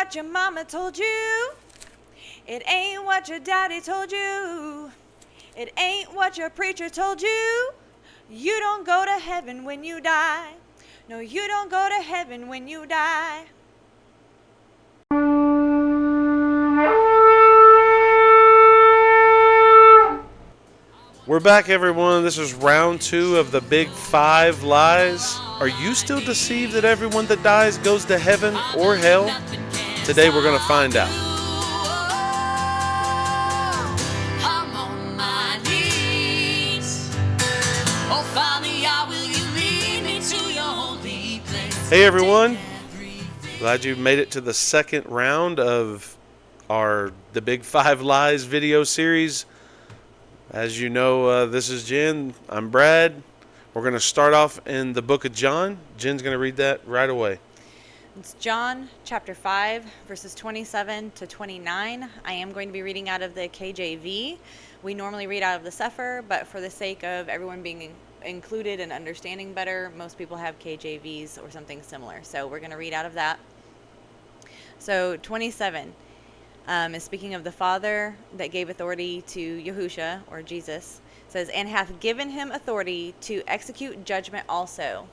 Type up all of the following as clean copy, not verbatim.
what your mama told you. It ain't what your daddy told you. It ain't what your preacher told you. You don't go to heaven when you die. No, you don't go to heaven when you die. We're back, everyone. This is round 2 of the Big 5 Lies. Are you still deceived that everyone that dies goes to heaven or hell? Today we're going to find out. Hey, everyone. Glad you made it to the second round of the Big 5 Lies video series. As you know, this is Jen. I'm Brad. We're going to start off in the book of John. Jen's going to read that right away. It's John chapter 5, verses 27 to 29. I am going to be reading out of the KJV. We normally read out of the Sefer, but for the sake of everyone being included and understanding better, most people have KJVs or something similar. So we're going to read out of that. So 27. Is speaking of the Father that gave authority to Yahusha, or Jesus. It says, and hath given him authority to execute judgment also,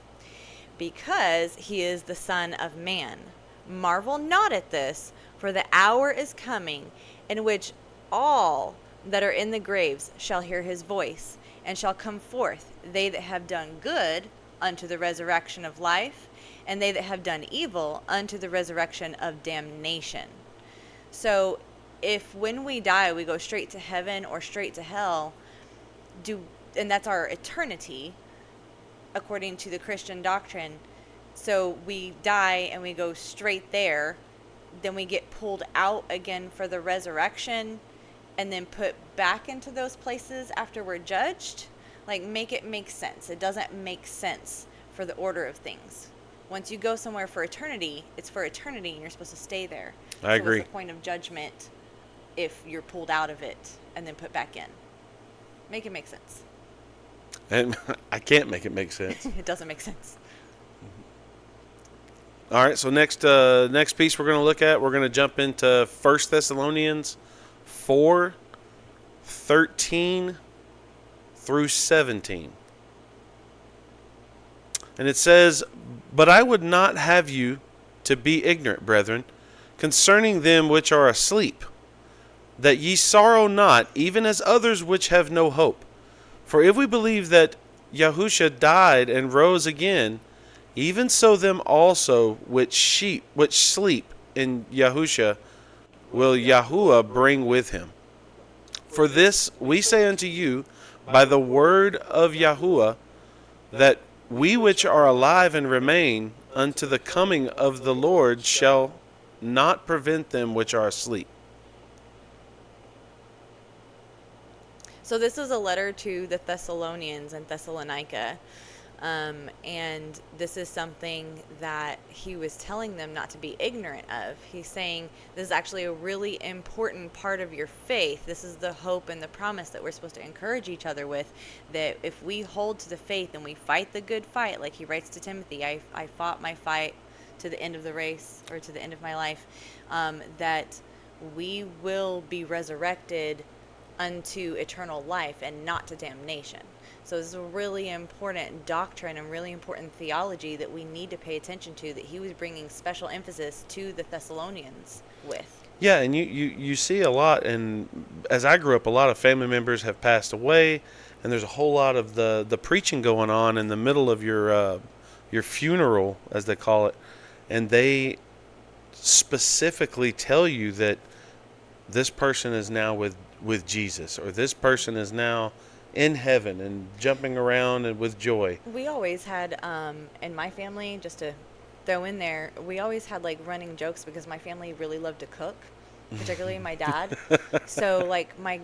because he is the Son of Man. Marvel not at this, for the hour is coming, in which all that are in the graves shall hear his voice, and shall come forth, they that have done good unto the resurrection of life, and they that have done evil unto the resurrection of damnation. So if when we die we go straight to heaven or straight to hell, and that's our eternity according to the Christian doctrine. So we die and we go straight there, then we get pulled out again for the resurrection and then put back into those places after we're judged. Like, make it make sense. It doesn't make sense for the order of things. Once you go somewhere for eternity, it's for eternity, and you're supposed to stay there. I agree. What's the point of judgment if you're pulled out of it and then put back in? Make it make sense. And I can't make it make sense. It doesn't make sense. All right, so next piece we're going to look at, we're going to jump into 1 Thessalonians 4:13 through 17. And it says, but I would not have you to be ignorant, brethren, concerning them which are asleep, that ye sorrow not, even as others which have no hope. For if we believe that Yahusha died and rose again, even so them also which sleep in Yahusha will Yahuwah bring with him. For this we say unto you by the word of Yahuwah, that we which are alive and remain unto the coming of the Lord shall not prevent them which are asleep. So this is a letter to the Thessalonians and Thessalonica. And this is something that he was telling them not to be ignorant of. He's saying this is actually a really important part of your faith. This is the hope and the promise that we're supposed to encourage each other with, that if we hold to the faith and we fight the good fight, like he writes to Timothy, I fought my fight to the end of the race, or to the end of my life, that we will be resurrected unto eternal life and not to damnation. So this is a really important doctrine and really important theology that we need to pay attention to, that he was bringing special emphasis to the Thessalonians with. Yeah, and you see a lot, and as I grew up, a lot of family members have passed away, and there's a whole lot of the preaching going on in the middle of your funeral, as they call it, and they specifically tell you that this person is now with Jesus, or this person is now in heaven and jumping around and with joy. We always had, in my family, just to throw in there, we always had like running jokes because my family really loved to cook, particularly my dad. So like my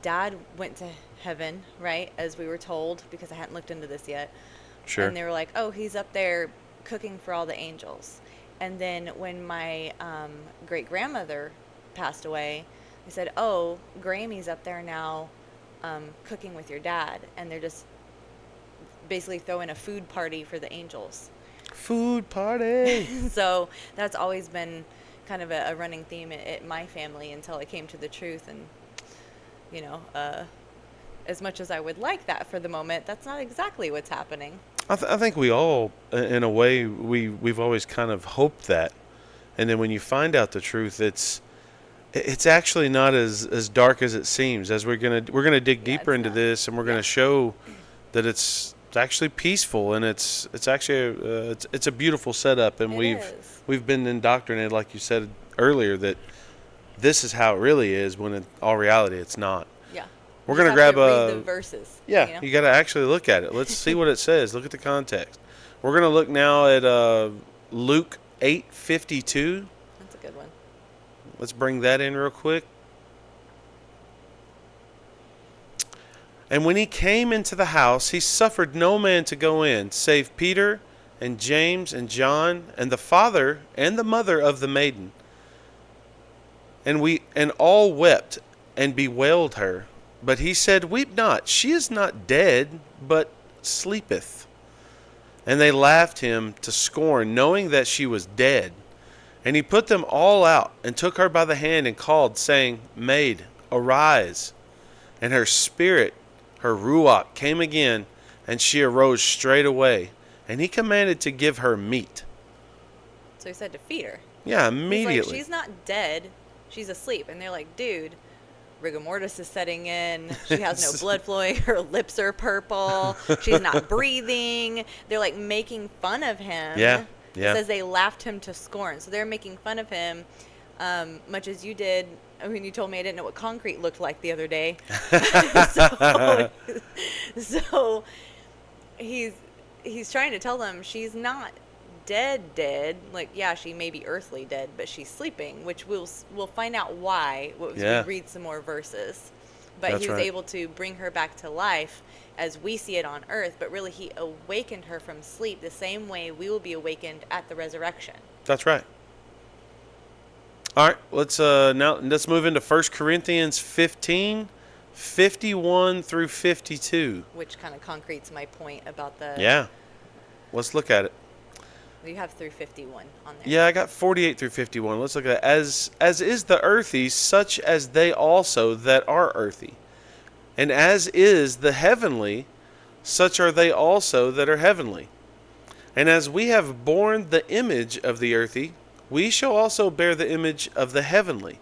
dad went to heaven, right, as we were told, because I hadn't looked into this yet. Sure. And they were like, oh, he's up there cooking for all the angels. And then when my great-grandmother passed away, they said, oh, Grammy's up there now cooking with your dad, and they're just basically throwing a food party for the angels. Food party. So that's always been kind of a running theme at my family until I came to the truth. And, you know, as much as I would like that for the moment, that's not exactly what's happening. I think we all, in a way, we've always kind of hoped that, and then when you find out the truth, it's actually not as dark as it seems. As we're gonna dig Yeah, deeper it's into not. this, and we're Yeah, gonna show that it's actually peaceful, and it's actually it's a beautiful setup, and it is. we've been indoctrinated, like you said earlier, that this is how it really is. When in all reality, it's not. Yeah. We're You just gonna have grab to read the a verses. Yeah, You know? you got to actually look at it. Let's see what it says. Look at the context. We're going to look now at Luke 8:52. That's a good one. Let's bring that in real quick. And when he came into the house, he suffered no man to go in, save Peter and James and John and the father and the mother of the maiden. And all wept and bewailed her. But he said, Weep not, she is not dead, but sleepeth. And they laughed him to scorn, knowing that she was dead. And he put them all out, and took her by the hand, and called, saying, Maid, arise. And her spirit, her ruach, came again, and she arose straightway. And he commanded to give her meat. So he said to feed her. Yeah, He's like, immediately. she's not dead. She's asleep. And they're like, dude, rigor mortis is setting in. She has no blood flowing. Her lips are purple. She's not breathing. They're like making fun of him. Yeah, yeah. It says they laughed him to scorn. So they're making fun of him, much as you did. I mean, you told me I didn't know what concrete looked like the other day. so, so he's trying to tell them she's not dead. Like, yeah, she may be earthly dead, but she's sleeping, which we'll find out why as Yeah. we read some more verses. But That's he was right. able to bring her back to life as we see it on earth, but really he awakened her from sleep the same way we will be awakened at the resurrection. That's right. All right, let's move into 1 Corinthians 15, 51 through 52. Which kind of concretes my point about the... Yeah. Let's look at it. You have through 51 on there. Yeah, I got 48 through 51. Let's look at it. As is the earthy, such as they also that are earthy. And as is the heavenly, such are they also that are heavenly. And as we have borne the image of the earthy, we shall also bear the image of the heavenly.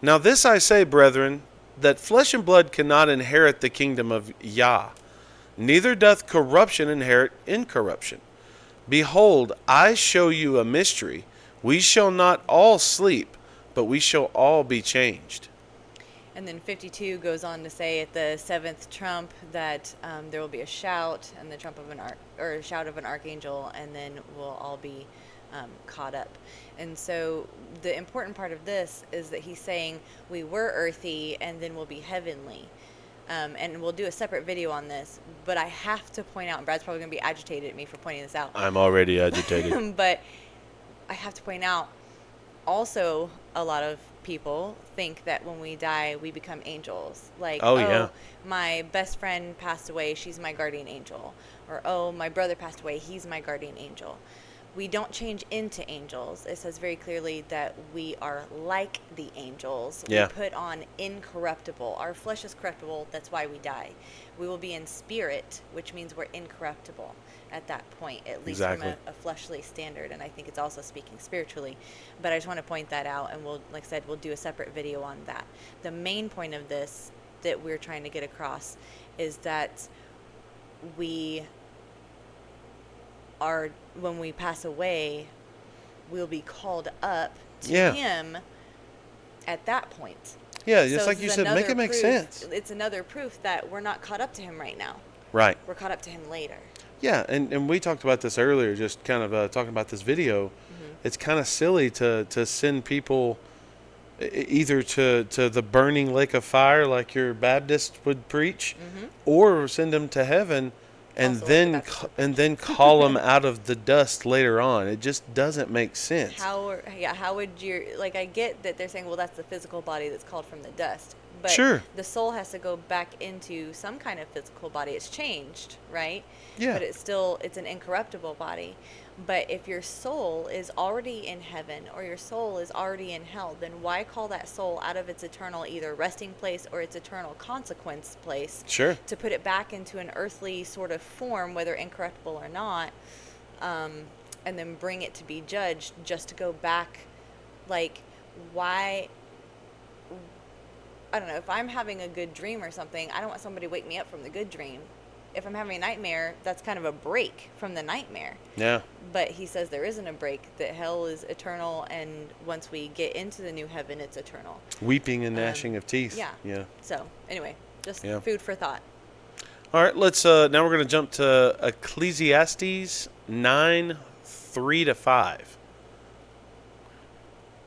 Now this I say, brethren, that flesh and blood cannot inherit the kingdom of Yah, neither doth corruption inherit incorruption. Behold, I show you a mystery. We shall not all sleep, but we shall all be changed. And then 52 goes on to say at the seventh trump that there will be a shout and the trump of a shout of an archangel, and then we'll all be caught up. And so the important part of this is that he's saying we were earthy and then we'll be heavenly. And we'll do a separate video on this, but I have to point out, and Brad's probably going to be agitated at me for pointing this out. I'm already agitated. But I have to point out, also, a lot of people think that when we die, we become angels. Like, Oh, yeah. my best friend passed away, she's my guardian angel. Or, oh, my brother passed away, he's my guardian angel. We don't change into angels. It says very clearly that we are like the angels. Yeah. We put on incorruptible. Our flesh is corruptible. That's why we die. We will be in spirit, which means we're incorruptible at that point, at least Exactly. from a fleshly standard. And I think it's also speaking spiritually. But I just want to point that out. And we'll, like I said, we'll do a separate video on that. The main point of this that we're trying to get across is that we are, when we pass away, we'll be called up to Yeah. him at that point. Yeah, just So like this you is said, make another it make proof- sense. It's another proof that we're not caught up to him right now. Right. We're caught up to him later. Yeah, and we talked about this earlier, just kind of talking about this video. It's kind of silly to send people either to the burning lake of fire like your Baptist would preach, or send them to heaven and Also then like the Baptist. and then call them out of the dust later on. It just doesn't make sense. How would you, like, I get that they're saying, well, that's the physical body that's called from the dust. but Sure. the soul has to go back into some kind of physical body. It's changed, right? Yeah. But it's an incorruptible body. But if your soul is already in heaven or your soul is already in hell, then why call that soul out of its eternal either resting place or its eternal consequence place Sure. to put it back into an earthly sort of form, whether incorruptible or not, and then bring it to be judged just to go back? Like, why? I don't know. If I'm having a good dream or something, I don't want somebody to wake me up from the good dream. If I'm having a nightmare, that's kind of a break from the nightmare. Yeah. But he says there isn't a break, that hell is eternal, and once we get into the new heaven, it's eternal. Weeping and gnashing of teeth. Yeah. Yeah. So, anyway, just Yeah. food for thought. All right, let's now we're going to jump to Ecclesiastes 9:3-5.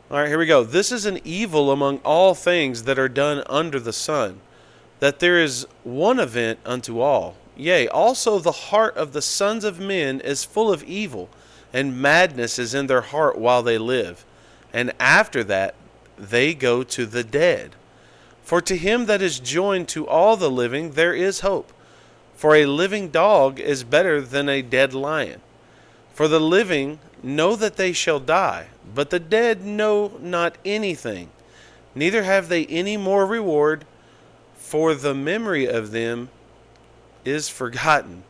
All right, here we go. This is an evil among all things that are done under the sun, that there is one event unto all. Yea, also the heart of the sons of men is full of evil, and madness is in their heart while they live. And after that they go to the dead. For to him that is joined to all the living there is hope. For a living dog is better than a dead lion. For the living know that they shall die, but the dead know not anything, neither have they any more reward, for the memory of them is forgotten.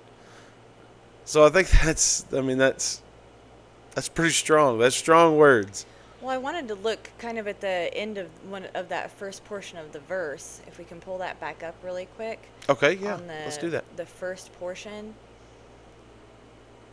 So I think that's pretty strong. That's strong words. Well, I wanted to look kind of at the end of one of that first portion of the verse, if we can pull that back up really quick. Okay, yeah, On let's do that. the first portion,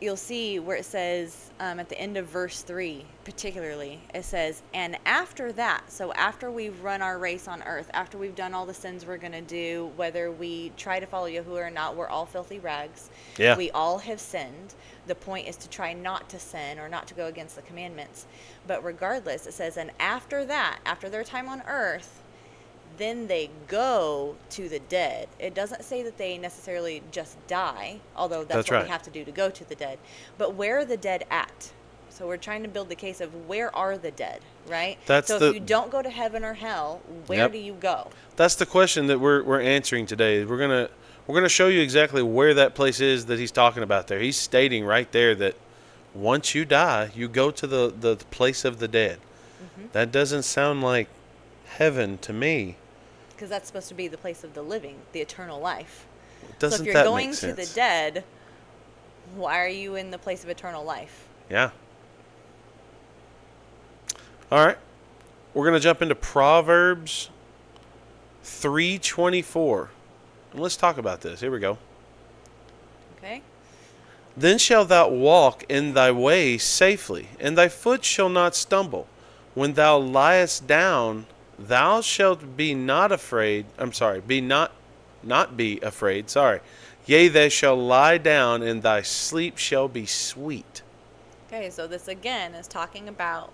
you'll see where it says at the end of verse 3 particularly, it says, and after that, so after we've run our race on earth, after we've done all the sins we're going to do, whether we try to follow Yahuwah or not, we're all filthy rags. Yeah. We all have sinned. The point is to try not to sin or not to go against the commandments. But regardless, it says, and after that, after their time on earth, then they go to the dead. It doesn't say that they necessarily just die, although that's what right. we have to do to go to the dead. But where are the dead at? So we're trying to build the case of where are the dead, right? So if you don't go to heaven or hell, where do you go? That's the question that we're answering today. We're gonna show you exactly where that place is that he's talking about there. He's stating right there that once you die, you go to the place of the dead. Mm-hmm. That doesn't sound like heaven to me. Because that's supposed to be the place of the living, the eternal life. Doesn't so if you're that going make to the sense? dead, why are you in the place of eternal life? Yeah. All right. We're going to jump into Proverbs 3:24. And let's talk about this. Here we go. Okay. Then shalt thou walk in thy way safely, and thy foot shall not stumble. When thou liest down, thou shalt be not afraid. Not be afraid. Sorry. Yea, thou shalt lie down, and thy sleep shall be sweet. Okay, so this again is talking about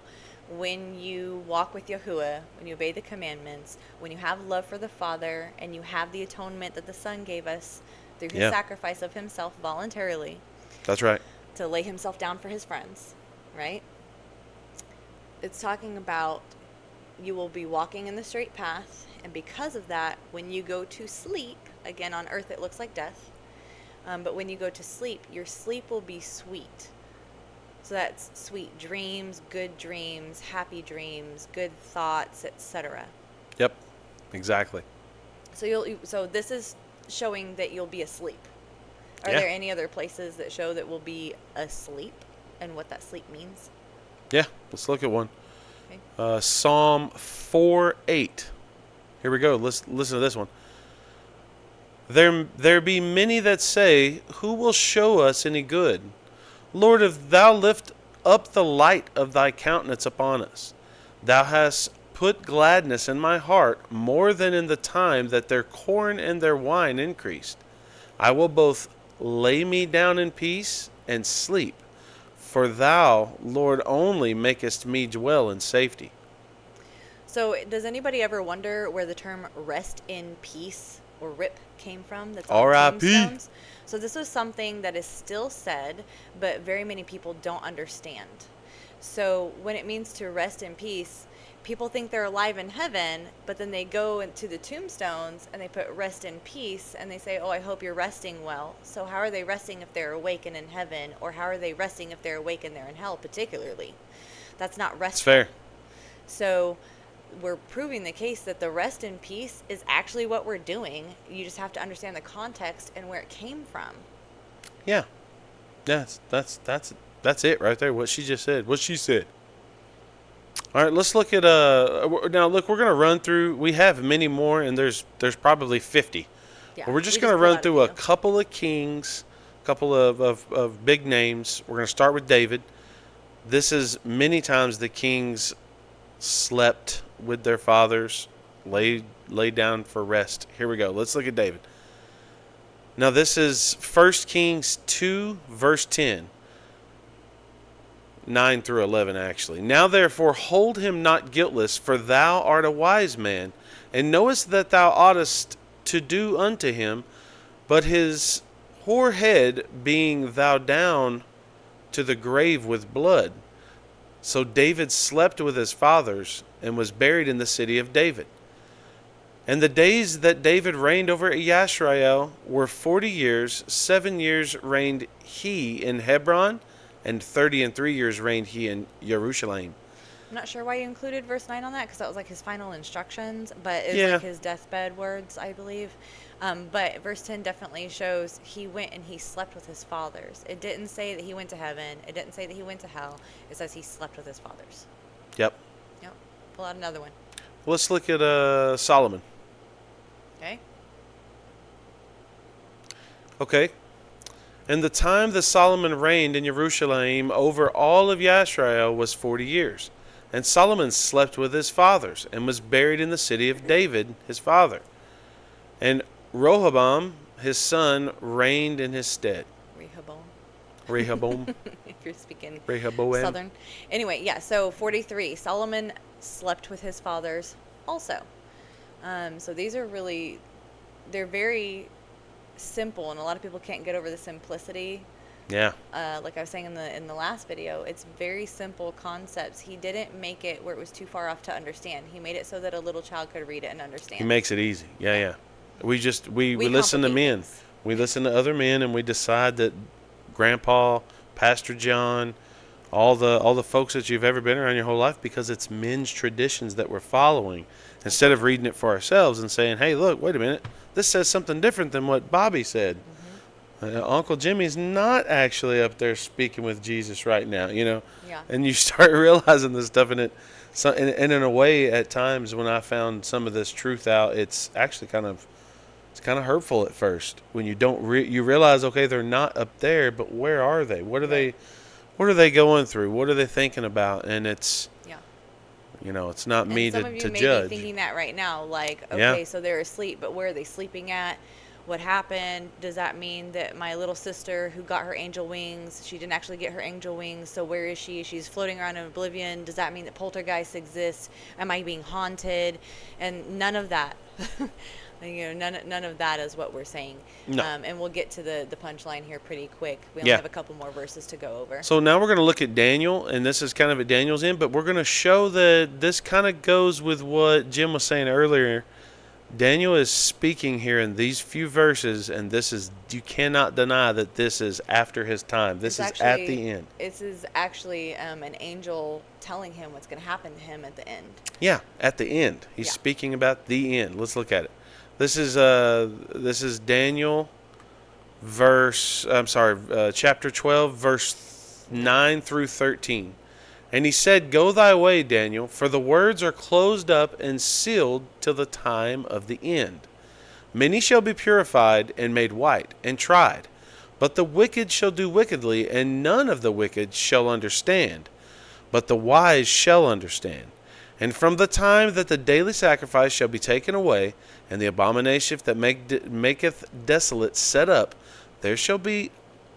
when you walk with Yahuwah, when you obey the commandments, when you have love for the Father, and you have the atonement that the Son gave us through his sacrifice of himself voluntarily. That's right. To lay himself down for his friends, right? It's talking about you will be walking in the straight path, and because of that, when you go to sleep, again on earth it looks like death, but when you go to sleep, your sleep will be sweet. So that's sweet dreams, happy dreams, good thoughts, etc. Yep, exactly. So this is showing that you'll be asleep. Are there any other places that show that we'll be asleep and what that sleep means? Yeah, let's look at one. Okay. Psalm 4:8. Here we go. Let's listen to this one. There be many that say, who will show us any good? Lord, if thou lift up the light of thy countenance upon us, thou hast put gladness in my heart more than in the time that their corn and their wine increased. I will both lay me down in peace and sleep, for thou, Lord, only makest me dwell in safety. So does anybody ever wonder where the term rest in peace or RIP came from? That's on R.I.P. tombstones? So this was something that is still said, but very many people don't understand. So when it means to rest in peace, people think they're alive in heaven, but then they go into the tombstones and they put rest in peace, and they say, oh, I hope you're resting well. So how are they resting if they're awake and in heaven? Or how are they resting if they're awake and they're in hell, particularly? That's not It's restful. fair. So we're proving the case that the rest in peace is actually what we're doing. You just have to understand the context and where it came from. Yeah. That's it right there. What she just said. What she said. All right, let's look at now look, we're going to run through, we have many more, and there's probably 50. Yeah, But we're just we going to pulled run out through a few. couple of kings, a couple of big names. We're going to start with David. This is many times the kings slept with their fathers, laid down for rest. Here we go. Let's look at David. Now this is 1 Kings 2 verse 10. 9 through 11 actually. Now therefore hold him not guiltless, for thou art a wise man, and knowest that thou oughtest to do unto him, but his hoar head being thou down to the grave with blood. So David slept with his fathers, and was buried in the city of David. And the days that David reigned over Yashrael were 40 years. 7 years reigned he in Hebron, and 33 years reigned he in Jerusalem. I'm not sure why you included verse 9 on that, because that was like his final instructions, but it was Yeah. like his deathbed words, I believe. But verse 10 definitely shows he went and he slept with his fathers. It didn't say that he went to heaven. It didn't say that he went to hell. It says he slept with his fathers. Yep. Yep. Pull out another one. Let's look at Solomon. Okay. Okay. And the time that Solomon reigned in Jerusalem over all of Yashrael was 40 years. And Solomon slept with his fathers, and was buried in the city of David his father. And Rehoboam his son reigned in his stead. Rehoboam. Rehoboam. If you're speaking Rehoboam. Southern. Anyway, yeah, so 43. Solomon slept with his fathers also. So these are really, they're very simple, and a lot of people can't get over the simplicity. Yeah. Like I was saying in the last video, it's very simple concepts. He didn't make it where it was too far off to understand. He made it so that a little child could read it and understand. He makes it easy. Yeah, yeah. We We listen to complicate men. things. We listen to other men, and we decide that Grandpa, Pastor John, all the folks that you've ever been around your whole life, because it's men's traditions that we're following, instead of reading it for ourselves and saying, hey, look, wait a minute, this says something different than what Bobby said. Uncle Jimmy's not actually up there speaking with Jesus right now, Yeah. and you start realizing this stuff, and and in a way, at times when I found some of this truth out, it's actually kind of hurtful at first when you don't you realize, okay, they're not up there, but where are they? What are Right. what are they going through? What are they thinking about? And it's Yeah. it's not me And some of you to may judge. be thinking that right now, like, Yeah. okay, so they're asleep, but where are they sleeping at? What happened? Does that mean that my little sister who got her angel wings, she didn't actually get her angel wings, so where is she? She's floating around in oblivion. Does that mean that poltergeists exist? Am I being haunted? And none of that. None of that is what we're saying. No. And we'll get to the punchline here pretty quick. We only Yeah. have a couple more verses to go over. So now we're going to look at Daniel, and this is kind of at Daniel's end, but we're going to show that this kind of goes with what Jim was saying earlier. Daniel is speaking here in these few verses, and you cannot deny that this is after his time. This is at the end. This is actually an angel telling him what's going to happen to him at the end. Yeah, at the end. He's Yeah. speaking about the end. Let's look at it. This is Daniel chapter 12 verse 9 through 13. And he said, Go thy way, Daniel, for the words are closed up and sealed till the time of the end. Many shall be purified and made white and tried, but the wicked shall do wickedly, and none of the wicked shall understand, but the wise shall understand. And from the time that the daily sacrifice shall be taken away, and the abomination that maketh desolate set up, there shall be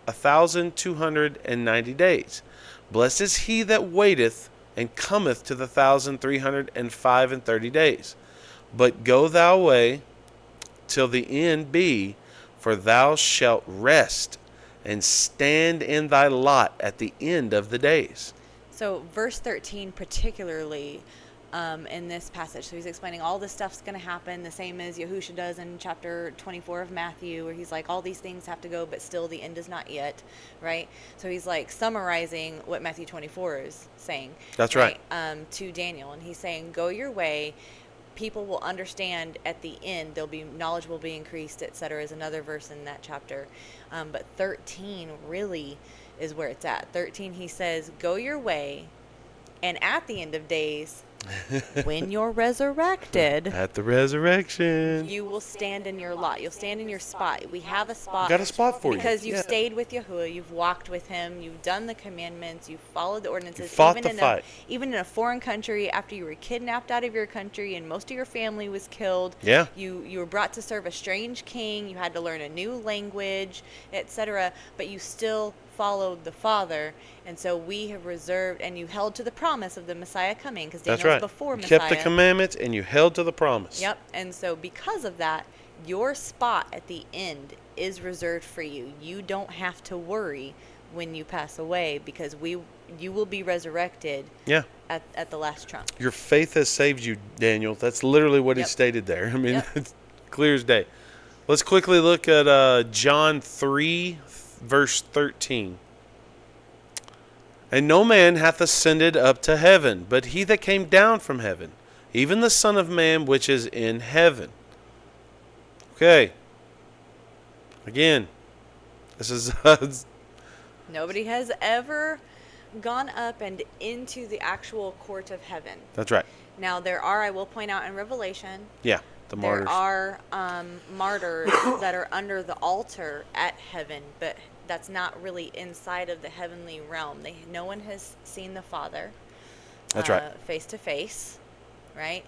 1,290 days. Blessed is he that waiteth, and cometh to the 1,335 days. But go thou away till the end be, for thou shalt rest, and stand in thy lot at the end of the days. So verse 13 particularly in this passage. So he's explaining all this stuff's going to happen, the same as Yahusha does in chapter 24 of Matthew, where he's like, all these things have to go, but still the end is not yet, right? So he's like summarizing what Matthew 24 is saying. That's right. To Daniel, and he's saying, go your way. People will understand at the end. Knowledge will be increased, etc. is another verse in that chapter. But 13 really is where it's at. 13, he says, go your way, and at the end of days, when you're resurrected, at the resurrection, you will stand in your lot. You'll stand in your spot. We have a spot. Got a spot for you. Because you've stayed with Yahuwah. You've walked with him. You've done the commandments. You've followed the ordinances. You fought the fight. Even in a foreign country, after you were kidnapped out of your country and most of your family was killed. Yeah. You were brought to serve a strange king. You had to learn a new language, etc. But you still followed the Father, and so we have reserved, and you held to the promise of the Messiah coming, because Daniel was before Messiah. You kept the commandments, and you held to the promise. Yep, and so because of that, your spot at the end is reserved for you. You don't have to worry when you pass away, because you will be resurrected. Yeah. At the last trump. Your faith has saved you, Daniel. That's literally what he stated there. I mean, it's clear as day. Let's quickly look at John 3. Verse 13. And no man hath ascended up to heaven, but he that came down from heaven, even the Son of Man which is in heaven. Okay. Again, this is... Nobody has ever gone up and into the actual court of heaven. That's right. Now, I will point out in Revelation... Yeah. The martyrs. There are martyrs that are under the altar at heaven, but that's not really inside of the heavenly realm. No one has seen the Father. That's right. Face to face, right?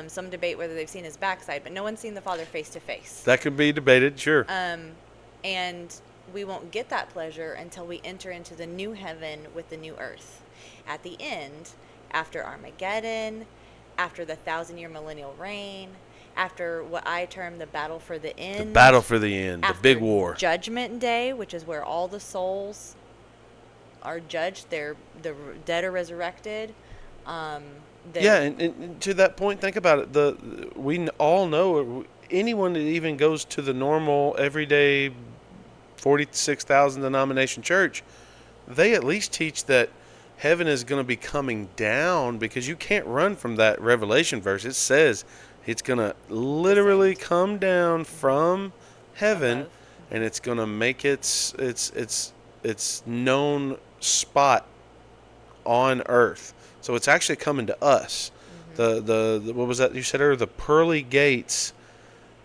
Some debate whether they've seen his backside, but no one's seen the Father face to face. That could be debated, sure. And we won't get that pleasure until we enter into the new heaven with the new earth. At the end, after Armageddon, after the 1,000-year millennial reign, after what I term the battle for the end. The battle for the end, the big war. Judgment Day, which is where all the souls are judged. The dead are resurrected. And to that point, think about it. We all know, anyone that even goes to the normal, everyday 46,000 denomination church, they at least teach that heaven is going to be coming down, because you can't run from that Revelation verse. It says it's going to literally come down from heaven, and it's going to make its known spot on earth. So it's actually coming to us. Mm-hmm. The what was that you said earlier? The pearly gates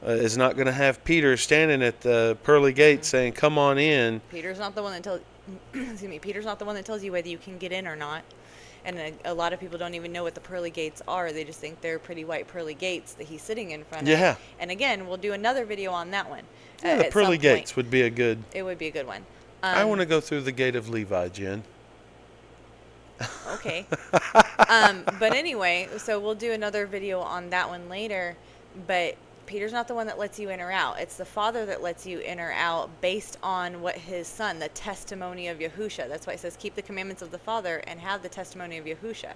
is not going to have Peter standing at the pearly gates saying, "Come on in." Peter's not the one that tells. Excuse me. Peter's not the one that tells you whether you can get in or not. And a lot of people don't even know what the pearly gates are. They just think they're pretty white pearly gates that he's sitting in front of. Yeah. And again, we'll do another video on that one. Yeah, the pearly gates would be a good... It would be a good one. I want to go through the gate of Levi, Jen. Okay. But anyway, so we'll do another video on that one later. But Peter's not the one that lets you in or out. It's the Father that lets you in or out based on what his Son, the testimony of Yahusha. That's why it says, keep the commandments of the Father and have the testimony of Yahusha.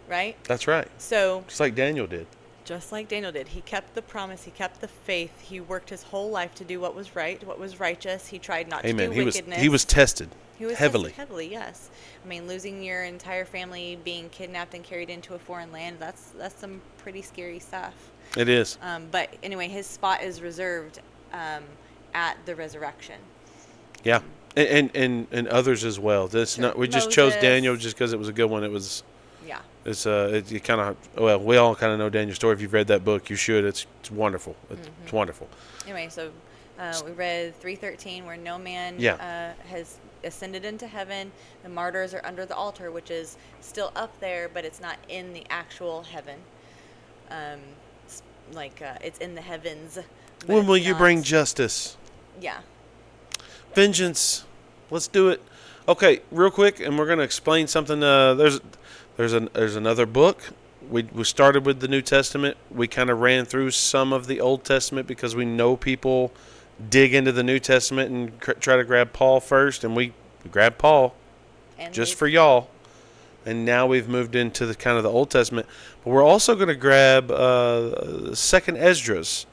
Right? That's right. So just like Daniel did. Just like Daniel did. He kept the promise. He kept the faith. He worked his whole life to do what was right, what was righteous. He tried not to do wickedness. He was tested. He was heavily. Tested heavily, yes. I mean, losing your entire family, being kidnapped and carried into a foreign land, that's some pretty scary stuff. It is. But anyway, his spot is reserved at the resurrection. Yeah. And others as well. That's not. We just chose Daniel just because it was a good one. It was. Yeah. It's you kind of, well, we all kind of know Daniel's story. If you've read that book, you should. It's wonderful. It's wonderful. Anyway, so we read 3:13, where no man has ascended into heaven. The martyrs are under the altar, which is still up there, but it's not in the actual heaven. It's in the heavens. When will you bring justice? Yeah. Vengeance. Let's do it. Okay, real quick, and we're going to explain something. There's another book. We started with the New Testament. We kind of ran through some of the Old Testament because we know people dig into the New Testament and try to grab Paul first, and we grabbed Paul just for y'all. and now we've moved into the kind of the Old Testament. But we're also going to grab Second Esdras,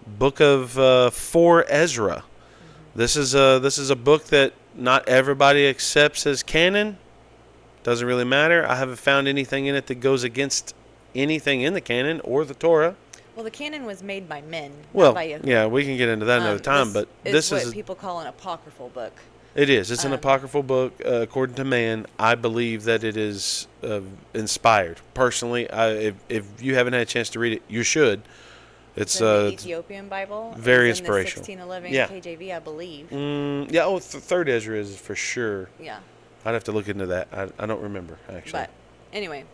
book of 4 Ezra. This is a book that not everybody accepts as canon. Doesn't really matter. I haven't found anything in it that goes against anything in the canon or the Torah. Well, the canon was made by men, Well, not by Yahuwah. yeah, we can get into that another time, but this this is is what people call an apocryphal book. it is. It's an apocryphal book, according to man. I believe that it is inspired. Personally, if you haven't had a chance to read it, you should. It's in the Ethiopian Bible. very It's in inspirational. The 1611 Yeah. KJV, I believe. Yeah. Oh, third Ezra is for sure. Yeah. I'd have to look into that. I don't remember actually. But anyway,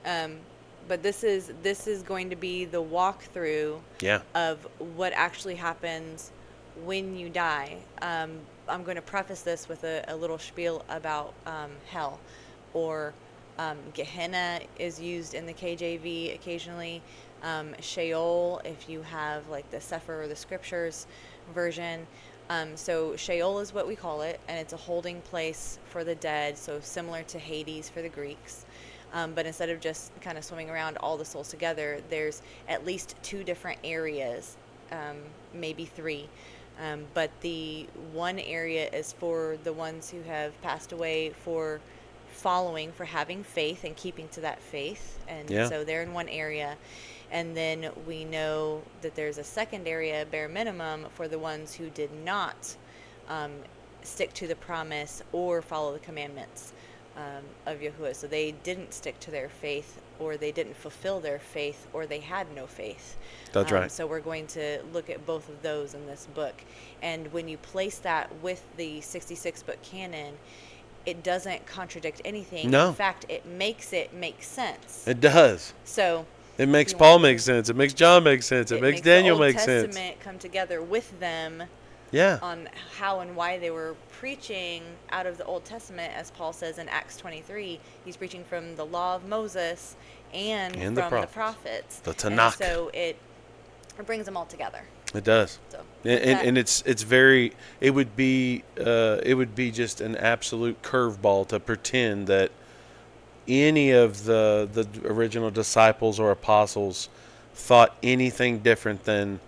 but this is going to be the walkthrough Yeah. of what actually happens when you die. I'm going to preface this with a little spiel about hell, or Gehenna is used in the KJV occasionally. Sheol, if you have like the Sefer or the Scriptures version. So Sheol is what we call it, and it's a holding place for the dead, so similar to Hades for the Greeks. But instead of just kind of swimming around all the souls together, there's at least 2 different areas, maybe 3. But the one area is for the ones who have passed away for having faith and keeping to that faith. And so they're in one area. And then we know that there's a second area, bare minimum, for the ones who did not stick to the promise or follow the commandments of Yahuwah. So they didn't stick to their faith, or they didn't fulfill their faith, or they had no faith. That's right. So we're going to look at both of those in this book. And when you place that with the 66-book canon, it doesn't contradict anything. No. In fact, it makes it make sense. It does. So it makes Paul make sense. It makes John make sense. It makes Daniel make sense. The Old Testament come together with them. Yeah. On how and why they were preaching out of the Old Testament, as Paul says in Acts 23. He's preaching from the law of Moses and from the prophets. The Tanakh. And so it brings them all together. It does. So, and it's very, it would be just an absolute curveball to pretend that any of the original disciples or apostles thought anything different than,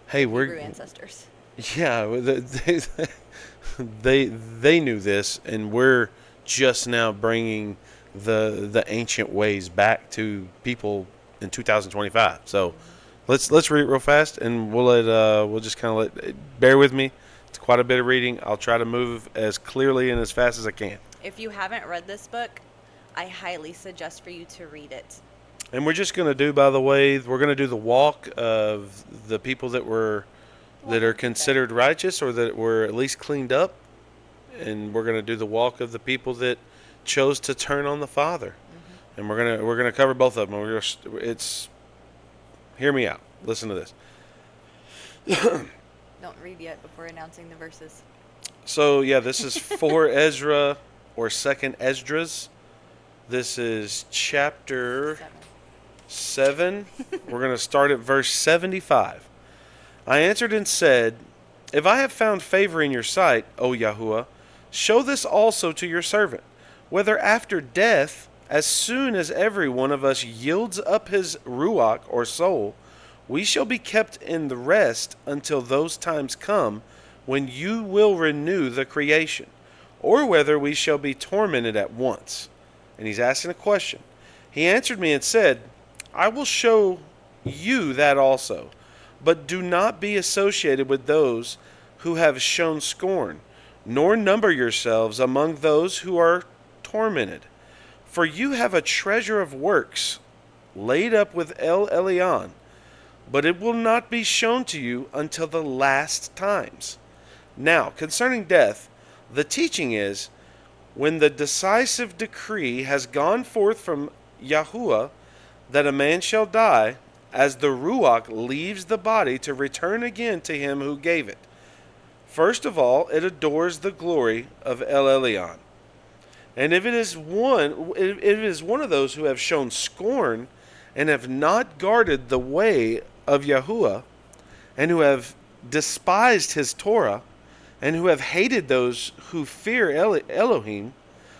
hey, we're Hebrew ancestors. Yeah, they knew this, and we're just now bringing the ancient ways back to people in 2025. So let's read it real fast, and we'll just kind of bear with me. It's quite a bit of reading. I'll try to move as clearly and as fast as I can. If you haven't read this book, I highly suggest for you to read it. And we're just going to do, by the way, we're going to do the walk of the people that are considered righteous, or that were at least cleaned up, and we're going to do the walk of the people that chose to turn on the Father. And we're gonna cover both of them. Hear me out. Listen to this. Don't read yet before announcing the verses. So yeah, this is 4 Ezra, or 2nd Esdras. This is chapter 7. We're going to start at verse 75. I answered and said, if I have found favor in your sight, O Yahuwah, show this also to your servant, whether after death, as soon as every one of us yields up his ruach, or soul, we shall be kept in the rest until those times come when you will renew the creation, or whether we shall be tormented at once. And he's asking a question. He answered me and said, I will show you that also, but do not be associated with those who have shown scorn, nor number yourselves among those who are tormented. For you have a treasure of works laid up with El Elyon, but it will not be shown to you until the last times. Now, concerning death, the teaching is, when the decisive decree has gone forth from Yahuwah that a man shall die, as the ruach leaves the body to return again to him who gave it. First of all, it adores the glory of El Elyon. And if it is one of those who have shown scorn and have not guarded the way of Yahuwah, and who have despised his Torah, and who have hated those who fear Elohim,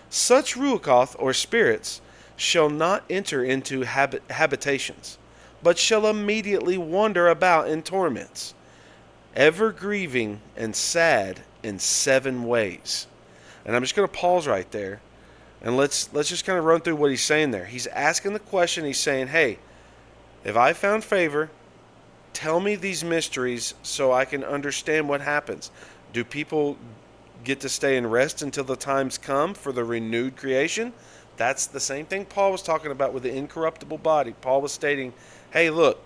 Such ruachoth, or spirits, shall not enter into habitations, but shall immediately wander about in torments, ever grieving and sad in 7 ways. And I'm just going to pause right there, and let's just kind of run through what he's saying there. He's asking the question. He's saying, hey, if I found favor, tell me these mysteries so I can understand what happens. Do people get to stay and rest until the times come for the renewed creation? That's the same thing Paul was talking about with the incorruptible body. Paul was stating, hey, look,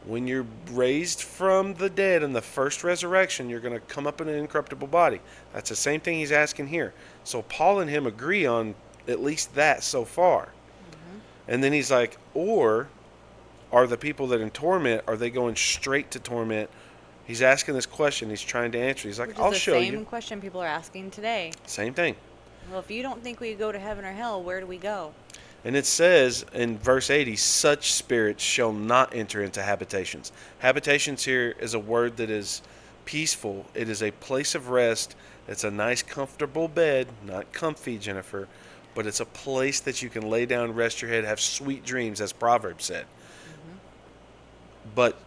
when you're raised from the dead in the first resurrection, you're going to come up in an incorruptible body. That's the same thing he's asking here. So Paul and him agree on at least that so far. Mm-hmm. And then he's like, or are the people that in torment, are they going straight to torment? He's asking this question. He's trying to answer. He's like, Which I'll is the show you. same question people are asking today. Same thing. Well, if you don't think we go to heaven or hell, where do we go? And it says in verse 80, such spirits shall not enter into habitations. Habitations here is a word that is peaceful. It is a place of rest. It's a nice, comfortable bed. Not comfy, Jennifer, but it's a place that you can lay down, rest your head, have sweet dreams, as Proverbs said. Mm-hmm. But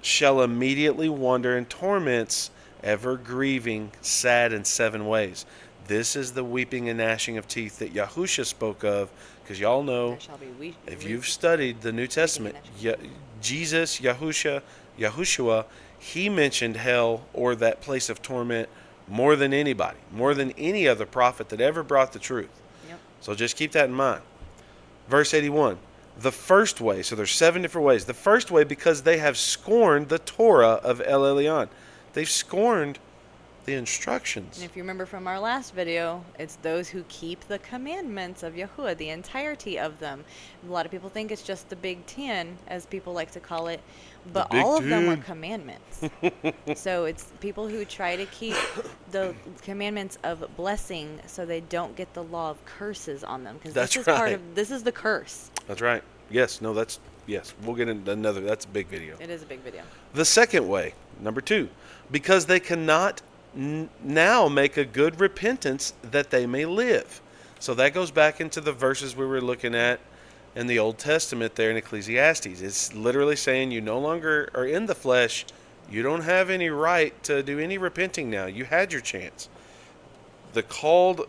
shall immediately wander in torments, ever grieving, sad in 7 ways. This is the weeping and gnashing of teeth that Yahusha spoke of, because y'all know, There shall be if you've studied the New Testament, Jesus, Yahushua, he mentioned hell, or that place of torment, more than anybody, more than any other prophet that ever brought the truth. Yep. So just keep that in mind. Verse 81, the first way, so there's 7 different ways. The first way, because they have scorned the Torah of El Elyon. They've scorned the instructions. And if you remember from our last video, it's those who keep the commandments of Yahuwah, the entirety of them. A lot of people think it's just the Big 10, as people like to call it, but all of them are commandments. So it's people who try to keep the commandments of blessing so they don't get the law of curses on them, because this is part of this is the curse. That's right. Yes, we'll get into another. That's a big video. It is a big video. The second way, number 2, because they cannot now make a good repentance that they may live. So that goes back into the verses we were looking at in the Old Testament there in Ecclesiastes. It's literally saying you no longer are in the flesh. You don't have any right to do any repenting now. You had your chance. The called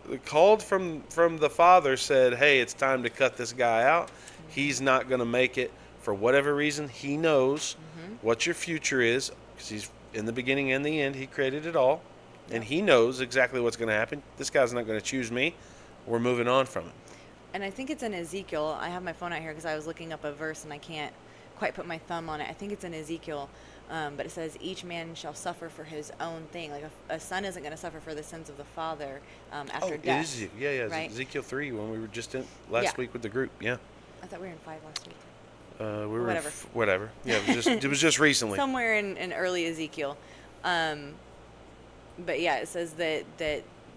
from the Father said, hey, it's time to cut this guy out. He's not going to make it for whatever reason. He knows what your future is, because he's in the beginning and the end. He created it all. And he knows exactly what's going to happen. This guy's not going to choose me. We're moving on from it. And I think it's in Ezekiel. I have my phone out here because I was looking up a verse and I can't quite put my thumb on it. I think it's in Ezekiel, but it says, each man shall suffer for his own thing. Like a son isn't going to suffer for the sins of the father after death. Yeah, right? Ezekiel 3 when we were just in last week with the group. Yeah. I thought we were in 5 last week. We were whatever. Yeah, it was just recently. Somewhere in early Ezekiel. But yeah, it says that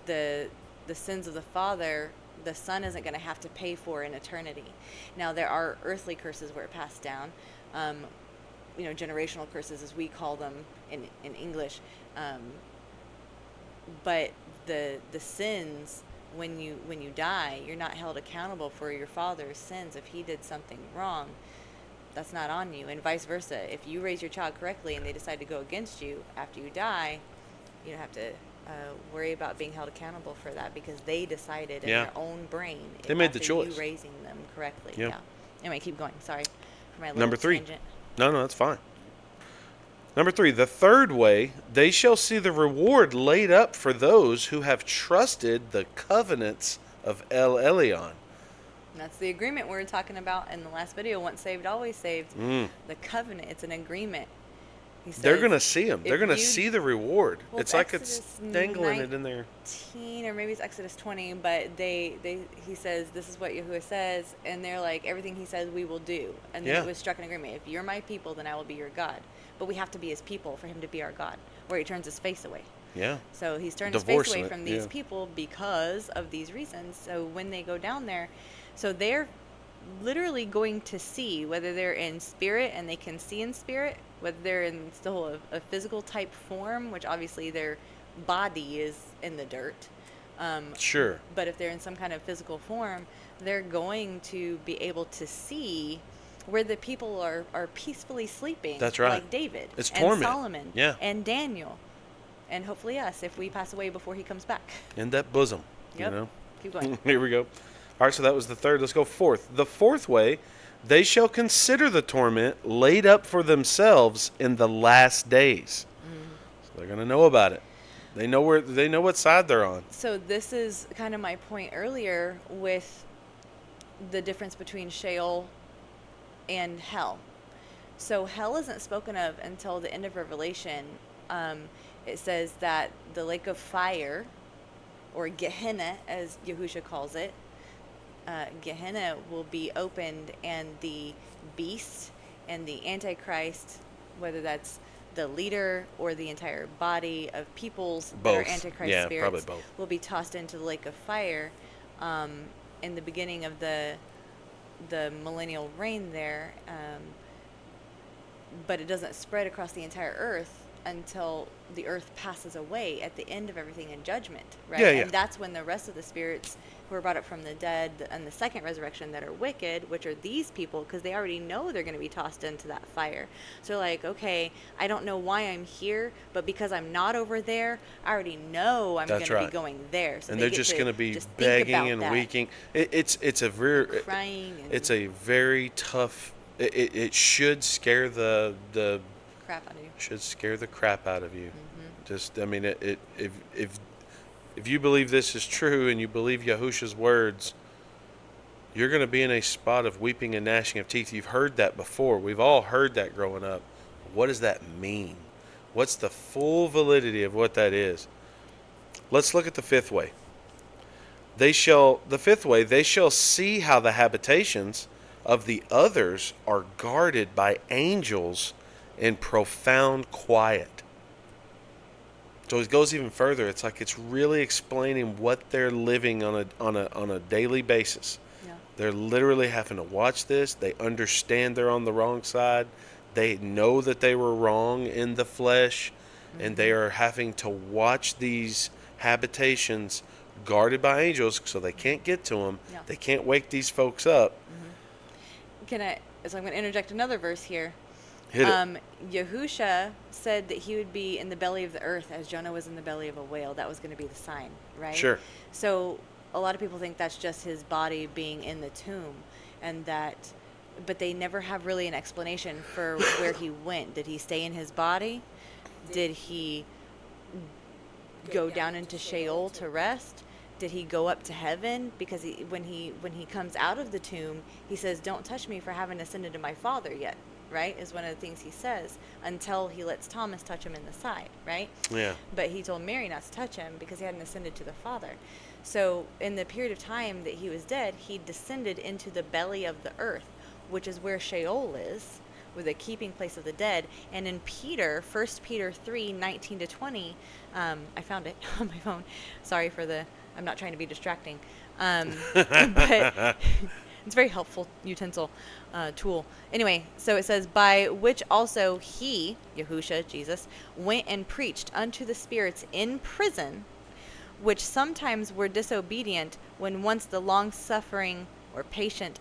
the sins of the father, the son isn't going to have to pay for in eternity. Now, there are earthly curses where it passed down, generational curses as we call them in English. But the sins, when you die, you're not held accountable for your father's sins. If he did something wrong, that's not on you, and vice versa. If you raise your child correctly and they decide to go against you after you die, you don't have to worry about being held accountable for that, because they decided in their own brain. They made the choice. You raising them correctly. Yeah. Anyway, keep going. Sorry for my little Number 3. tangent. No, that's fine. Number 3, the third way, they shall see the reward laid up for those who have trusted the covenants of El Elyon. And that's the agreement we were talking about in the last video. Once saved, always saved. The covenant, it's an agreement. They're going to see them. They're going to see the reward. Well, it's like it's dangling it in there. 19, or maybe it's Exodus 20, but he says, this is what Yahuwah says, and they're like, everything he says we will do. And then it was struck an agreement. If you're my people, then I will be your God. But we have to be his people for him to be our God, or he turns his face away. Yeah. So he's turned his face away from these people because of these reasons. So when they go down there, so they're literally going to see, whether they're in spirit and they can see in spirit, whether they're in still a physical type form, which obviously their body is in the dirt, Sure. But if they're in some kind of physical form, they're going to be able to see where the people are peacefully sleeping, That's right. like David It's and torment. Solomon Yeah. and Daniel, and hopefully us if we pass away before he comes back. In that bosom. Yep. You know. Keep going. Here we go. All right, so that was the third. Let's go fourth. The fourth way, they shall consider the torment laid up for themselves in the last days. So they're going to know about it. They know what side they're on. So this is kind of my point earlier with the difference between Sheol and hell. So hell isn't spoken of until the end of Revelation. It says that the lake of fire, or Gehenna, as Yahusha calls it, Gehenna will be opened, and the beast and the Antichrist, whether that's the leader or the entire body of peoples that are Both. Antichrist Yeah, spirits, probably both. will be tossed into the lake of fire in the beginning of the millennial reign there. But it doesn't spread across the entire earth until the earth passes away at the end of everything in judgment, right? Yeah. And that's when the rest of the spirits who are brought up from the dead and the second resurrection that are wicked, which are these people, because they already know they're going to be tossed into that fire. So like, okay, I don't know why I'm here, but because I'm not over there, I already know I'm going to be going there. So and they they're get just to going to be just think begging about and that. weaking. It's a very Crying and it's a very tough. It should scare the crap out of you. should scare the crap out of you. Just, I mean, if you believe this is true and you believe Yahusha's words, you're going to be in a spot of weeping and gnashing of teeth. You've heard that before. We've all heard that growing up. What does that mean? What's the full validity of what that is? Let's look at the fifth way. They shall see how the habitations of the others are guarded by angels in profound quiet. So it goes even further. It's like it's really explaining what they're living on a daily basis. Yeah. They're literally having to watch this. They understand they're on the wrong side. They know that they were wrong in the flesh, and they are having to watch these habitations guarded by angels, so they can't get to them. Yeah. They can't wake these folks up. So I'm going to interject another verse here. Hit it. Yahusha said that he would be in the belly of the earth as Jonah was in the belly of a whale. That was going to be the sign, right? Sure. So a lot of people think that's just his body being in the tomb, but they never have really an explanation for where he went. Did he stay in his body? Did he go down into Sheol to rest? Did he go up to heaven? Because when he comes out of the tomb, he says, "Don't touch me, for I haven't ascended to my Father yet." Right, is one of the things he says, until he lets Thomas touch him in the side, right? Yeah. But he told Mary not to touch him because he hadn't ascended to the Father. So in the period of time that he was dead, he descended into the belly of the earth, which is where Sheol is, with the keeping place of the dead. And in Peter, 1 Peter 3:19-20, I found it on my phone. Sorry for I'm not trying to be distracting. But it's a very helpful utensil, tool. Anyway, so it says, by which also he, Yahusha, Jesus, went and preached unto the spirits in prison, which sometimes were disobedient, when once the long-suffering or patience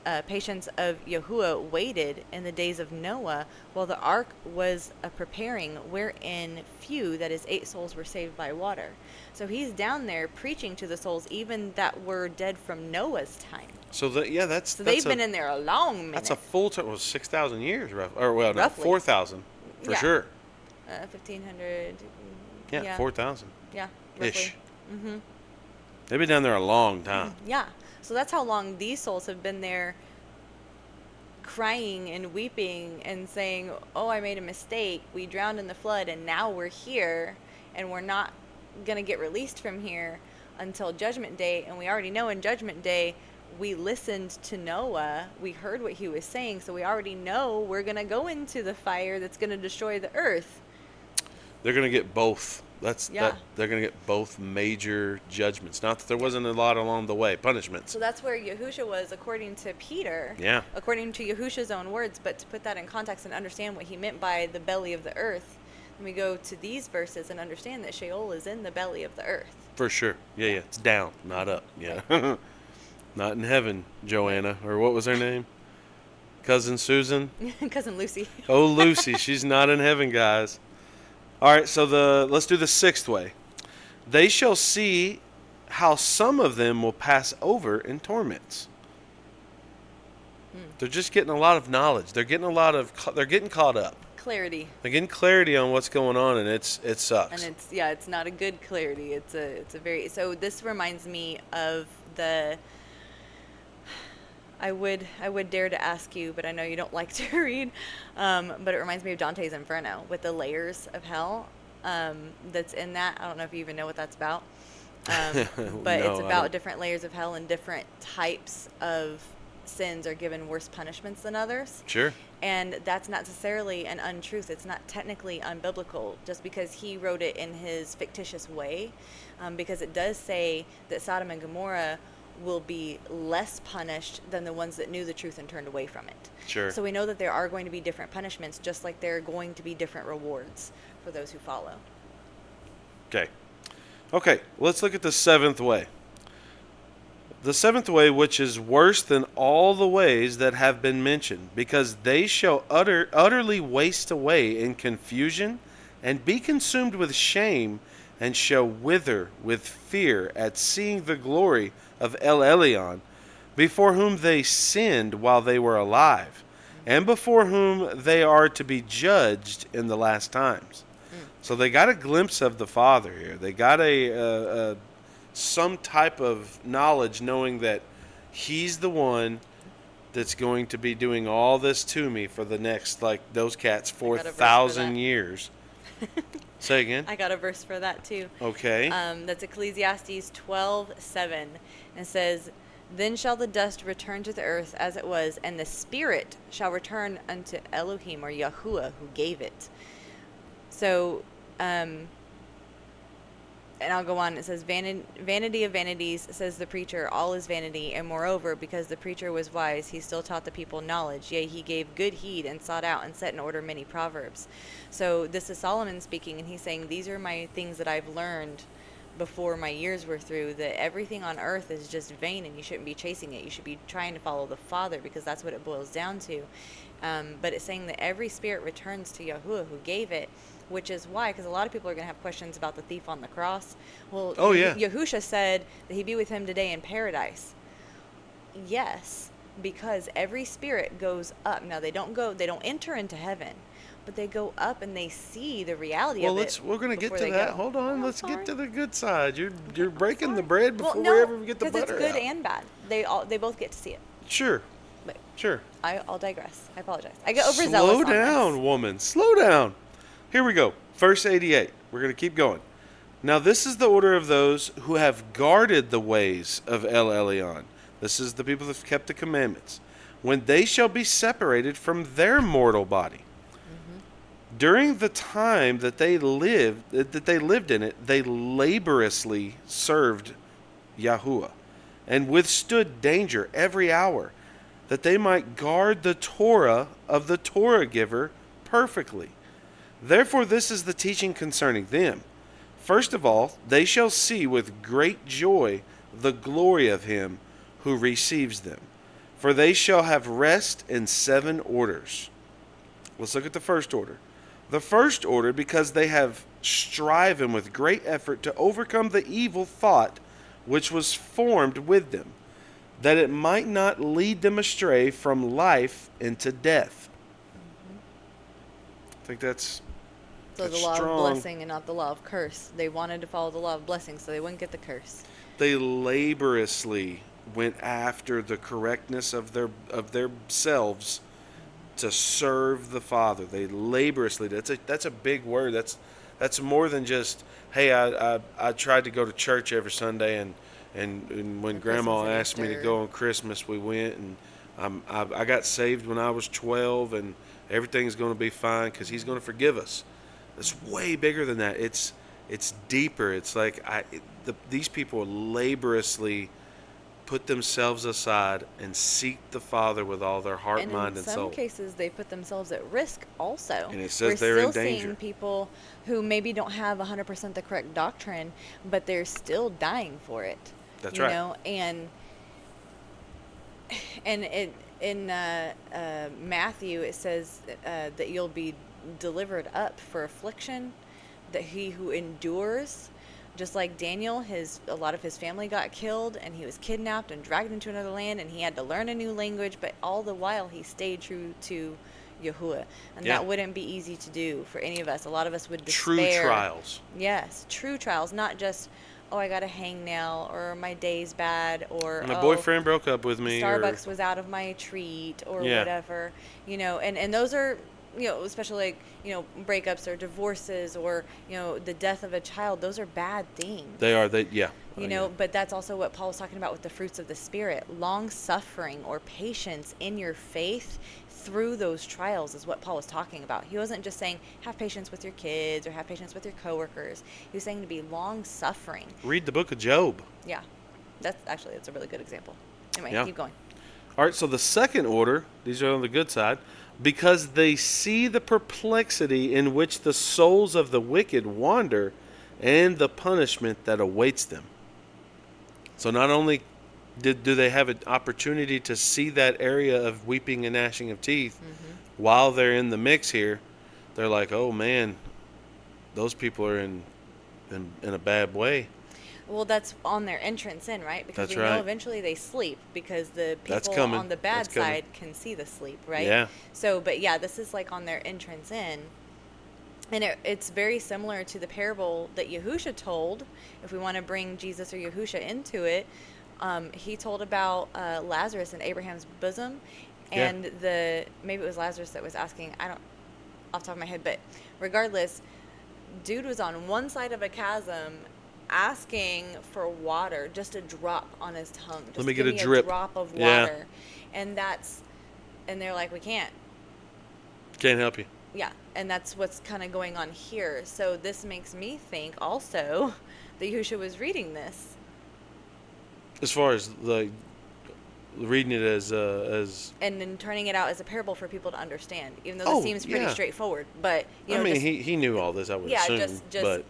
of Yahuwah waited in the days of Noah, while the ark was a preparing, wherein few, that is 8 souls, were saved by water. So he's down there preaching to the souls even that were dead from Noah's time. So that's They've been in there a long minute. That's a full time. Well, 6,000 years, or well, no, Roughly. 4,000 for sure. 1,500. Yeah, 4,000 Yeah, roughly. ish. They've been down there a long time. Yeah. So that's how long these souls have been there, crying and weeping and saying, "Oh, I made a mistake. We drowned in the flood, and now we're here, and we're not going to get released from here until Judgment Day." And we already know in Judgment Day, we listened to Noah. We heard what he was saying, so we already know we're going to go into the fire that's going to destroy the earth. They're going to get both. They're going to get both major judgments. Not that there wasn't a lot along the way, punishments. So that's where Yahusha was, according to Peter. Yeah. According to Yahusha's own words, but to put that in context and understand what he meant by the belly of the earth, then we go to these verses and understand that Sheol is in the belly of the earth. For sure. Yeah. It's down, not up. Yeah. Not in heaven, Joanna. Or what was her name? Cousin Susan? Cousin Lucy. Oh, Lucy. She's not in heaven, guys. All right, so let's do the sixth way. They shall see how some of them will pass over in torments. They're just getting a lot of knowledge. They're getting caught up. Clarity. They're getting clarity on what's going on, and it sucks. And it's not a good clarity. It's a very, so this reminds me of the, I would dare to ask you, but I know you don't like to read, but it reminds me of Dante's Inferno with the layers of hell that's in that. I don't know if you even know what that's about, but No, it's I about don't. different layers of hell, and different types of sins are given worse punishments than others. Sure. And that's not necessarily an untruth. It's not technically unbiblical just because he wrote it in his fictitious way, because it does say that Sodom and Gomorrah will be less punished than the ones that knew the truth and turned away from it. Sure. So we know that there are going to be different punishments, just like there are going to be different rewards for those who follow. Okay, let's look at the seventh way. The seventh way, which is worse than all the ways that have been mentioned, because they shall utterly waste away in confusion, and be consumed with shame, and shall wither with fear at seeing the glory of El Elyon, before whom they sinned while they were alive, and before whom they are to be judged in the last times. So they got a glimpse of the Father here. They got a some type of knowledge, knowing that He's the one that's going to be doing all this to me for the next, like those cats, 4,000 years. Say again. I got a verse for that too. Okay. That's Ecclesiastes 12:7, and says, "Then shall the dust return to the earth as it was, and the spirit shall return unto Elohim," or Yahuwah, who gave it. So, and I'll go on. It says, "Vanity of vanities, says the preacher, all is vanity. And moreover, because the preacher was wise, he still taught the people knowledge. Yea, he gave good heed, and sought out, and set in order many proverbs." So this is Solomon speaking, and he's saying, these are my things that I've learned before my years were through, that everything on earth is just vain, and you shouldn't be chasing it. You should be trying to follow the Father, because that's what it boils down to. But it's saying that every spirit returns to Yahuwah, who gave it, which is why, because a lot of people are going to have questions about the thief on the cross. Well, Oh, yeah. Yahusha said that he'd be with him today in paradise. Yes, because every spirit goes up. Now they don't enter into heaven, but they go up and they see the reality Well, of it. we're going to get before to they that. go. Hold on. Oh, Let's sorry. get to the good side. You're breaking the bread before Well, we no, ever get the butter because it's good out. and bad. They both get to see it. Sure. But Sure. I'll digress. I apologize. I get overzealous. Slow on this. down, woman. Slow down. Here we go. Verse 88. We're going to keep going. Now this is the order of those who have guarded the ways of El Elyon. This is the people that have kept the commandments. When they shall be separated from their mortal body. During the time that they lived in it, they laboriously served Yahuwah, and withstood danger every hour, that they might guard the Torah of the Torah giver perfectly. Therefore this is the teaching concerning them. First of all, they shall see with great joy the glory of him who receives them. For they shall have rest in 7 orders. Let's look at the first order. The first order, because they have striven with great effort to overcome the evil thought which was formed with them, that it might not lead them astray from life into death. I think that's So the law of blessing and not the law of curse. They wanted to follow the law of blessing, so they wouldn't get the curse. They laboriously went after the correctness of their selves to serve the Father. They laboriously. That's a big word. That's more than just, hey, I tried to go to church every Sunday, and when Grandma asked me to go on Christmas, we went, and I got saved when I was 12, and everything's going to be fine because He's going to forgive us. It's way bigger than that. It's deeper. It's like these people laboriously put themselves aside and seek the Father with all their heart, And mind, in and some soul. cases, they put themselves at risk also. And it We're says they're in still danger. seeing people who maybe don't have 100% the correct doctrine, but they're still dying for it. That's you right. know, and it in Matthew it says that you'll be delivered up for affliction, that he who endures, just like Daniel, a lot of his family got killed and he was kidnapped and dragged into another land and he had to learn a new language, but all the while he stayed true to Yahuwah. And Yeah. that wouldn't be easy to do for any of us. A lot of us would True despair. trials. Yes, true trials, not just, oh, I got a hangnail, or my day's bad, or My oh, boyfriend broke up with me. Starbucks was out of my treat, or Yeah. whatever, and those are, especially like, breakups or divorces, or, the death of a child. Those are bad things. They are. Yeah. But that's also what Paul was talking about with the fruits of the Spirit. Long suffering or patience in your faith through those trials is what Paul was talking about. He wasn't just saying have patience with your kids or have patience with your coworkers. He was saying to be long suffering. Read the book of Job. Yeah. That's a really good example. Anyway, Yeah. keep going. All right, so the second order, these are on the good side, because they see the perplexity in which the souls of the wicked wander and the punishment that awaits them. So not only do they have an opportunity to see that area of weeping and gnashing of teeth while they're in the mix here, they're like, oh man, those people are in a bad way. Well, that's on their entrance in, right? Because That's we know right. eventually they sleep, because the That's people coming. on the bad That's coming. side can see the sleep, right? Yeah. So, but yeah, this is like on their entrance in. And it's very similar to the parable that Yahusha told. If we want to bring Jesus or Yahusha into it, he told about Lazarus in Abraham's bosom. Yeah. And maybe it was Lazarus that was asking, I don't, off the top of my head, but regardless, dude was on one side of a chasm asking for water, just a drop on his tongue. Just Let me give get a drip. A drop of Yeah. water. And they're like, we can't. Can't help you. Yeah, and that's what's kind of going on here. So this makes me think also that Yahusha was reading this. As far as like reading it as and then turning it out as a parable for people to understand, even though this seems pretty straighthtforward. But he knew all this, I would assume. just but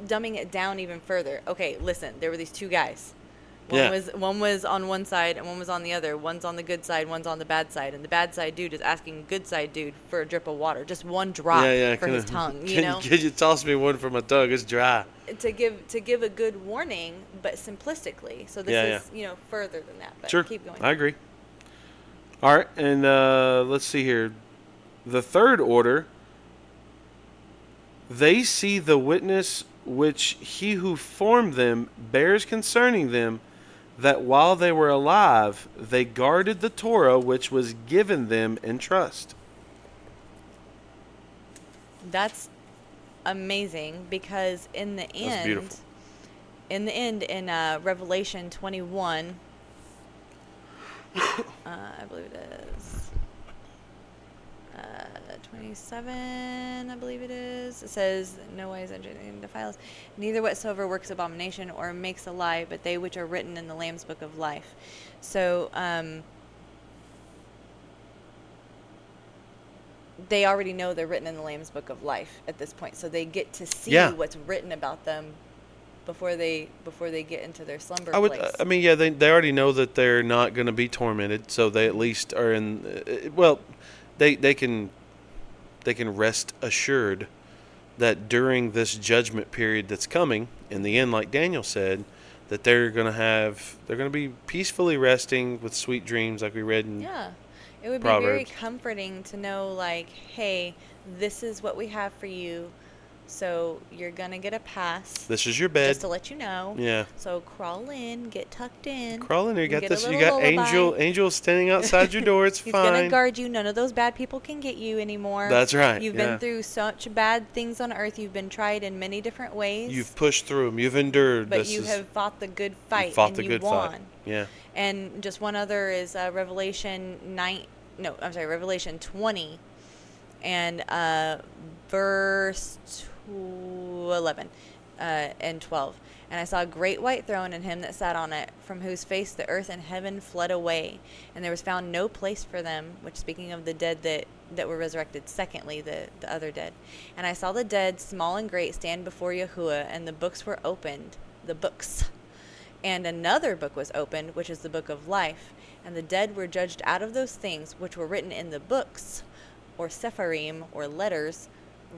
dumbing it down even further. Okay, listen, there were these two guys. Yeah. One was on one side and one was on the other. One's on the good side, one's on the bad side, and the bad side dude is asking good side dude for a drip of water, just one drop for his tongue. Could you toss me one for my tongue? It's dry. To give a good warning, but simplistically. So this is further than that. But Sure. Keep going. I agree. All right, and let's see here. The third order. They see the witness which he who formed them bears concerning them, that while they were alive, they guarded the Torah which was given them in trust. That's amazing, because in the end, beautiful. in Revelation 21, I believe it is 27, I believe it is. It says, no wise anything defiles, neither whatsoever works abomination or makes a lie, but they which are written in the Lamb's book of life. So they already know they're written in the Lamb's book of life at this point, so they get to see what's written about them before they get into their slumber place. They already know that they're not going to be tormented, so they at least are in. They can rest assured that during this judgment period that's coming, in the end, like Daniel said, that they're going to be peacefully resting with sweet dreams, like we read in it would Proverbs. be very comforting to know, like, hey, this is what we have for you. So you're going to get a pass. This is your bed. Just to let you know. Yeah. So crawl in, get tucked in. Crawl in there. You got this. You got angels standing outside your door. It's He's fine. He's going to guard you. None of those bad people can get you anymore. That's right. You've been through such bad things on earth. You've been tried in many different ways. You've pushed through them. You've endured. But you have fought the good fight. You fought and the you good won. fight. Yeah. And just one other is Revelation 20 and verse 11 and 12. And I saw a great white throne and him that sat on it, from whose face the earth and heaven fled away, and there was found no place for them, which speaking of the dead that were resurrected, secondly, the other dead. And I saw the dead, small and great, stand before Yahuwah, and the books were opened, the books. And another book was opened, which is the book of life. And the dead were judged out of those things which were written in the books, or sepharim, or letters,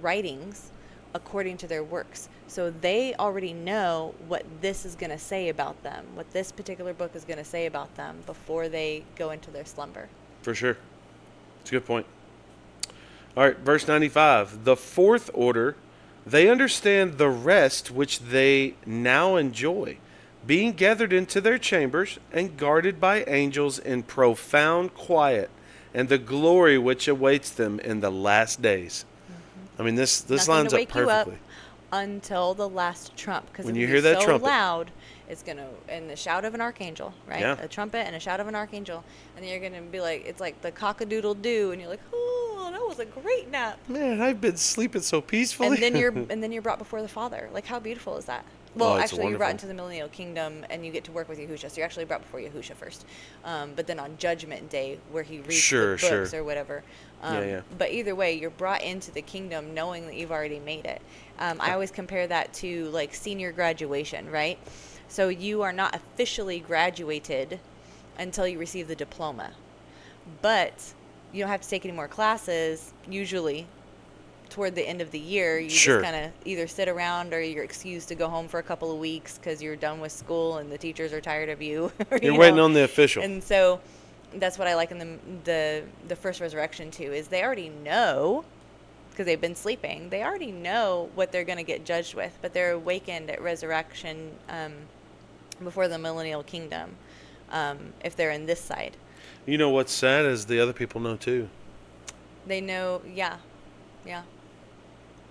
writings, according to their works. So they already know what this is going to say about them, what this particular book is going to say about them before they go into their slumber. For sure. It's a good point. All right, verse 95. The fourth order, they understand the rest which they now enjoy, being gathered into their chambers and guarded by angels in profound quiet, and the glory which awaits them in the last days. I mean, this lines up perfectly. Until the last trump, because when you hear that so trumpet, loud, it's gonna, and the shout of an archangel, right? Yeah. A trumpet and a shout of an archangel, and then you're gonna be like, it's like the cock-a-doodle-doo, and you're like, oh, that was a great nap. Man, I've been sleeping so peacefully. And then you're brought before the Father. Like, how beautiful is that? Well, actually, you're brought into the millennial kingdom, and you get to work with Yahusha. So you're actually brought before Yahusha first. But then on Judgment Day, where he reads the books or whatever. But either way, you're brought into the kingdom knowing that you've already made it. I always compare that to, like, senior graduation, right? So you are not officially graduated until you receive the diploma. But you don't have to take any more classes, usually. Toward the end of the year, you just kind of either sit around or you're excused to go home for a couple of weeks because you're done with school and the teachers are tired of you. You're waiting on the official. And so that's what I like in the first resurrection too, is they already know, because they've been sleeping, they already know what they're going to get judged with, but they're awakened at resurrection before the millennial kingdom, if they're in this side. You know what's sad is the other people know too. They know, yeah.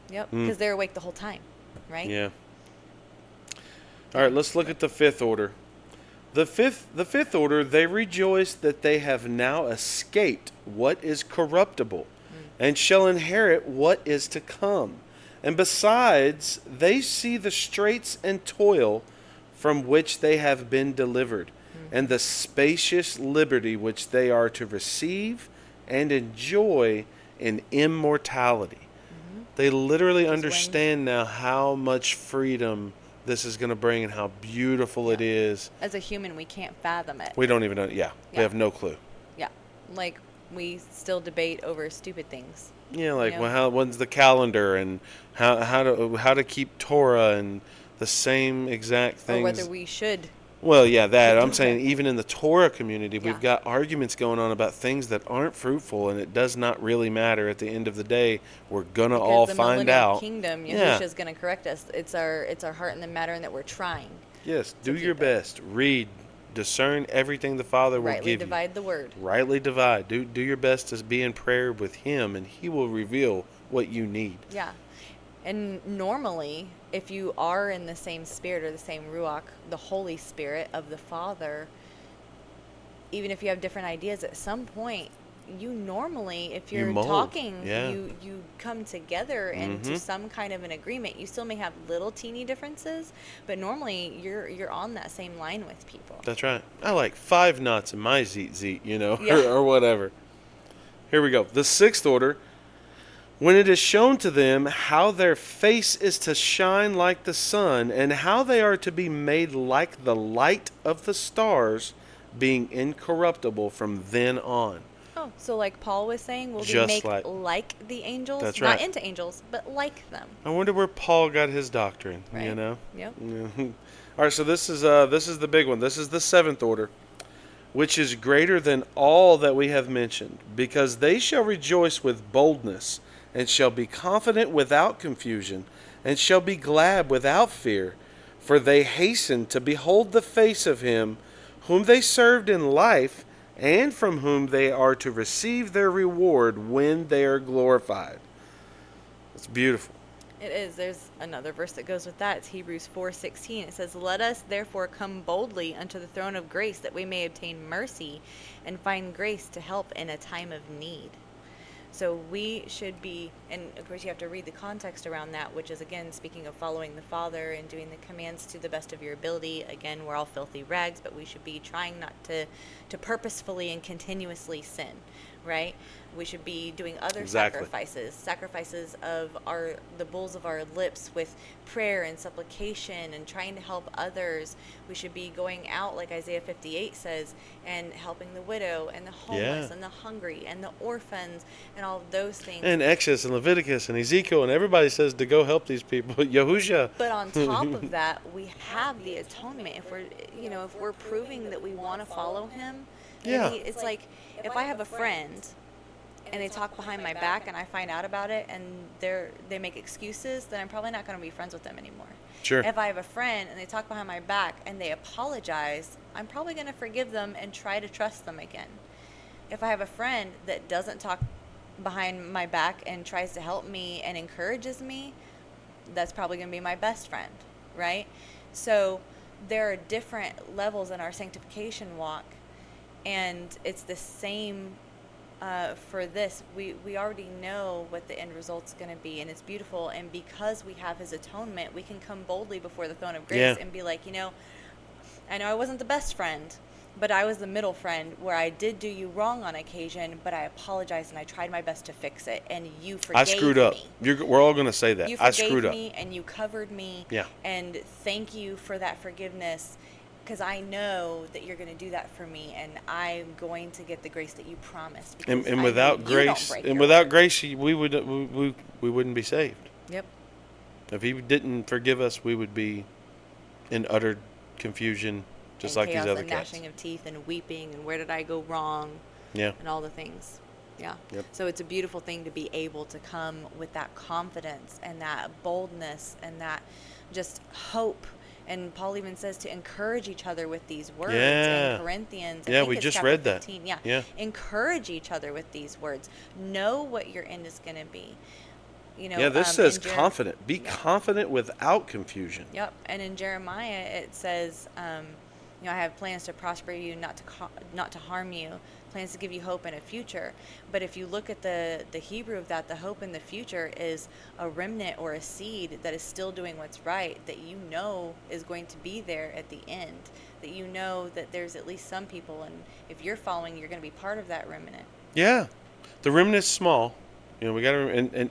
Yep, because they're awake the whole time, right? Yeah. All right, let's look at the fifth order. The fifth order, they rejoice that they have now escaped what is corruptible and shall inherit what is to come. And besides, they see the straits and toil from which they have been delivered, and the spacious liberty which they are to receive and enjoy in immortality. They literally understand now how much freedom this is going to bring and how beautiful it is. As a human, we can't fathom it. We don't even know. Yeah, we have no clue. Yeah, like we still debate over stupid things. Yeah, like when's the calendar and how to keep Torah and the same exact things. Or whether we should. Well, yeah, that. I'm saying even in the Torah community, we've got arguments going on about things that aren't fruitful, and it does not really matter at the end of the day. We're going to all find out. The kingdom, Yahusha is going to correct us. It's our heart in the matter, and that we're trying. Yes, do your best. Read, discern everything the Father will give you. Rightly divide the word. Rightly divide. Do your best to be in prayer with Him, and He will reveal what you need. Yeah. And normally, if you are in the same spirit or the same Ruach, the Holy Spirit of the Father, even if you have different ideas, at some point, you normally, if you're talking, you come together into some kind of an agreement. You still may have little teeny differences, but normally you're on that same line with people. That's right. I like 5 knots in my zeet, or whatever. Here we go. The sixth order. When it is shown to them how their face is to shine like the sun, and how they are to be made like the light of the stars, being incorruptible from then on. Oh, so like Paul was saying, we'll be made like the angels? That's right. Not into angels, but like them. I wonder where Paul got his doctrine, right. Yep. Yeah. All right, so this is the big one. This is the seventh order, which is greater than all that we have mentioned, because they shall rejoice with boldness, and shall be confident without confusion, and shall be glad without fear, for they hasten to behold the face of Him whom they served in life, and from whom they are to receive their reward when they are glorified. It's beautiful. It is. There's another verse that goes with that. It's Hebrews 4:16. It says, "Let us therefore come boldly unto the throne of grace, that we may obtain mercy and find grace to help in a time of need." So we should be, and of course you have to read the context around that, which is again speaking of following the Father and doing the commands to the best of your ability. Again, we're all filthy rags, but we should be trying not to purposefully and continuously sin, right? We should be doing other Exactly. sacrifices of the bulls of our lips with prayer and supplication and trying to help others. We should be going out, like Isaiah 58 says, and helping the widow and the homeless Yeah. and the hungry and the orphans and all of those things. And Exodus and Leviticus and Ezekiel and everybody says to go help these people. Yahusha. But on top of that, we have the atonement. If we're proving that we want to follow him, Yeah. it's like if I have a friend and they talk behind my back and I find out about it and they make excuses, then I'm probably not going to be friends with them anymore. Sure. If I have a friend and they talk behind my back and they apologize, I'm probably going to forgive them and try to trust them again. If I have a friend that doesn't talk behind my back and tries to help me and encourages me, that's probably going to be my best friend, right? So there are different levels in our sanctification walk, and it's the same for this. We already know what the end result's going to be, and it's beautiful. And because we have his atonement, we can come boldly before the throne of grace Yeah. and be like, I know I wasn't the best friend, but I was the middle friend where I did do you wrong on occasion, but I apologized and I tried my best to fix it, and you forgave I screwed up. me. We're all going to say that. You I forgave screwed up. me and you covered me. Yeah. And thank you for that forgiveness, because I know that you're going to do that for me, and I'm going to get the grace that you promised. because And I without know you don't grace, break and your without word. grace, we wouldn't be saved. Yep. If he didn't forgive us, we would be in utter confusion, just And like chaos these other and cats. gnashing of teeth and weeping and where did I go wrong Yeah. and all the things. Yeah. Yep. So it's a beautiful thing to be able to come with that confidence and that boldness and that just hope. And Paul even says to encourage each other with these words Yeah. in Corinthians. I Yeah, think we it's just chapter read that. 15. Yeah. Yeah. Encourage each other with these words. Know what your end is going to be. Yeah, this says in confident. Be confident without confusion. Yep. And in Jeremiah it says, I have plans to prosper you, not to harm you, plans to give you hope and a future. But if you look at the Hebrew of that, the hope in the future is a remnant or a seed that is still doing what's right, that is going to be there at the end, that that there's at least some people, and if you're following, you're going to be part of that remnant. Yeah. The remnant is small. We got to and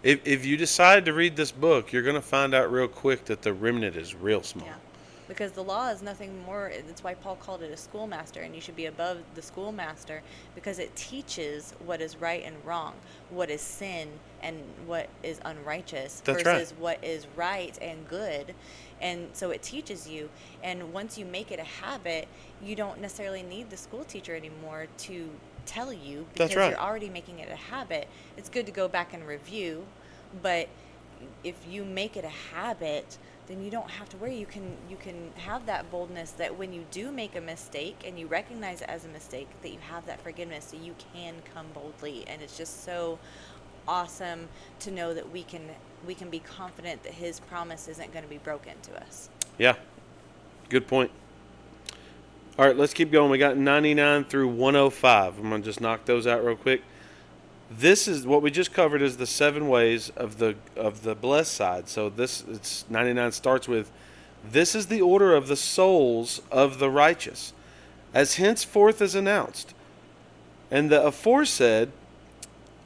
if you decide to read this book, you're going to find out real quick that the remnant is real small. Yeah. Because the law is nothing more. That's why Paul called it a schoolmaster, and you should be above the schoolmaster, because it teaches what is right and wrong, what is sin and what is unrighteous, That's versus right. what is right and good. And so it teaches you. And once you make it a habit, you don't necessarily need the school teacher anymore to tell you, because That's right. you're already making it a habit. It's good to go back and review, but if you make it a habit, then you don't have to worry. You can have that boldness that when you do make a mistake and you recognize it as a mistake, that you have that forgiveness, so you can come boldly. And it's just so awesome to know that we can be confident that his promise isn't going to be broken to us. Yeah. Good point. All right, let's keep going. We got 99 through 105. I'm going to just knock those out real quick. This is what we just covered is the 7 ways of the blessed side. So it's 99 starts with, this is the order of the souls of the righteous, as henceforth is announced. And the aforesaid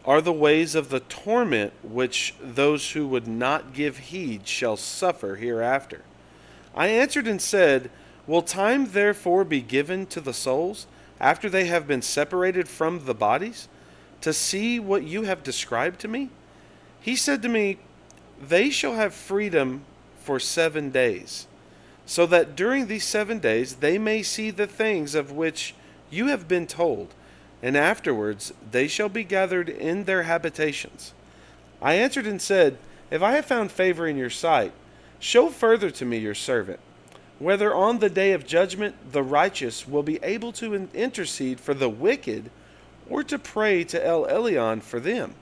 are the ways of the torment which those who would not give heed shall suffer hereafter. I answered and said, will time therefore be given to the souls, after they have been separated from the bodies, to see what you have described to me? He said to me, they shall have freedom for 7 days, so that during these 7 days they may see the things of which you have been told, and afterwards they shall be gathered in their habitations. I answered and said, if I have found favor in your sight, show further to me your servant, whether on the day of judgment the righteous will be able to intercede for the wicked, or to pray to El Elyon for them.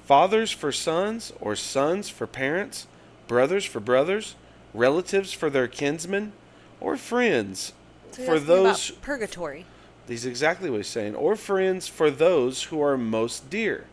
Fathers for sons, or sons for parents, brothers for brothers, relatives for their kinsmen, or friends So for that's the thing about those. purgatory. He's exactly what he's saying. Or friends for those who are most dear.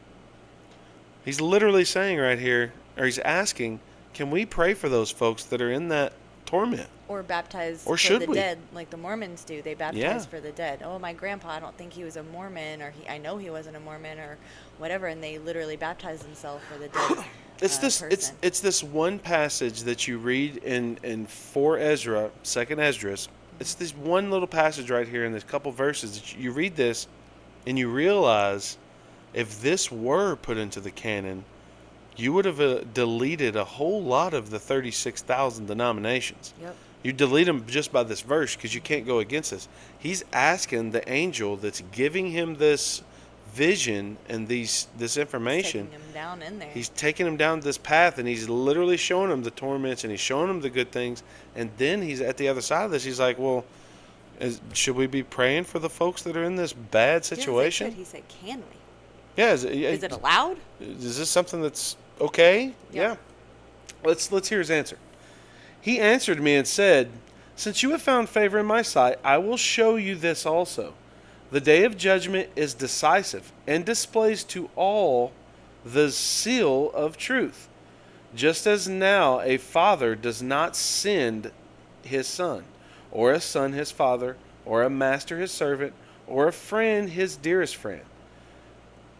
He's literally saying right here, or he's asking, can we pray for those folks that are in that torment? Or baptize Or for should the we? dead, like the Mormons do. They Yeah. baptize for the dead. Oh, my grandpa, I don't think he was a Mormon, or I know he wasn't a Mormon, or whatever, and they literally baptize themselves for the dead person. It's this one passage that you read in 4 Ezra, 2nd Esdras. It's this one little passage right here in this couple verses that you read this and you realize if this were put into the canon, you would have deleted a whole lot of the 36,000 denominations. Yep. You delete them just by this verse because you can't go against this. He's asking the angel that's giving him this vision and this information. Taking him down in there. He's taking him down this path, and he's literally showing him the torments, and he's showing him the good things. And then he's at the other side of this. He's like, well, should we be praying for the folks that are in this bad situation? He said, can we? Yeah. Is it allowed? Is this something that's okay? Yep. Yeah. Let's hear his answer. He answered me and said, since you have found favor in my sight, I will show you this also. The day of judgment is decisive and displays to all the seal of truth. Just as now a father does not send his son, or a son his father, or a master his servant, or a friend his dearest friend,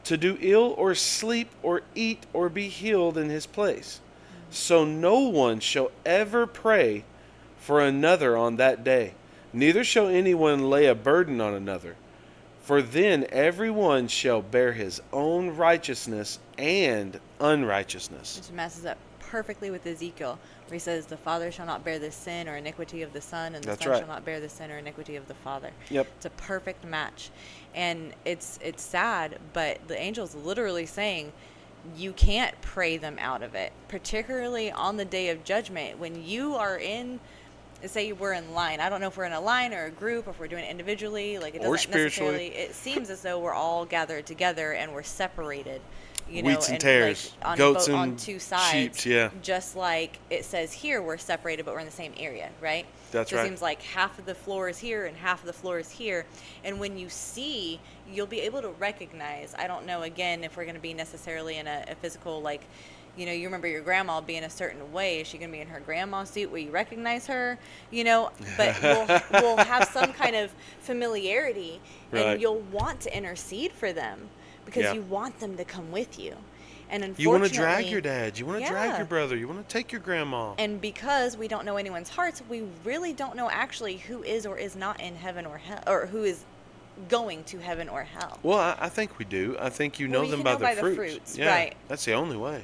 to do ill or sleep or eat or be healed in his place. So no one shall ever pray for another on that day, neither shall anyone lay a burden on another. For then every one shall bear his own righteousness and unrighteousness. Which matches up perfectly with Ezekiel, where he says, the father shall not bear the sin or iniquity of the son, and the That's son right. shall not bear the sin or iniquity of the father. Yep. It's a perfect match. And it's sad, but the angel's literally saying, you can't pray them out of it, particularly on the day of judgment. When you are in, say we're in line. I don't know if we're in a line or a group, or if we're doing it individually. Like, it Or doesn't spiritually. necessarily. It seems as though we're all gathered together and we're separated. You know, Wheats and tares, like on goats and on two sides. sheeps, yeah. Just like it says here, we're separated, but we're in the same area, right? That's so right. It seems like half of the floor is here and half of the floor is here. And when you see, you'll be able to recognize. I don't know, again, if we're going to be necessarily in a physical, like, you know, you remember your grandma being a certain way. Is she going to be in her grandma suit? Will you recognize her? You know, but we'll have some kind of familiarity, Right. and you'll want to intercede for them because Yeah. you want them to come with you. And unfortunately, You want to drag your dad. You want to Yeah. drag your brother. You want to take your grandma. And because we don't know anyone's hearts, we really don't know actually who is or is not in heaven or hell, or who is going to heaven or hell. Well, I think we do. I think you know Well, you them can by know their by the fruits. fruits, Yeah, right. That's the only way.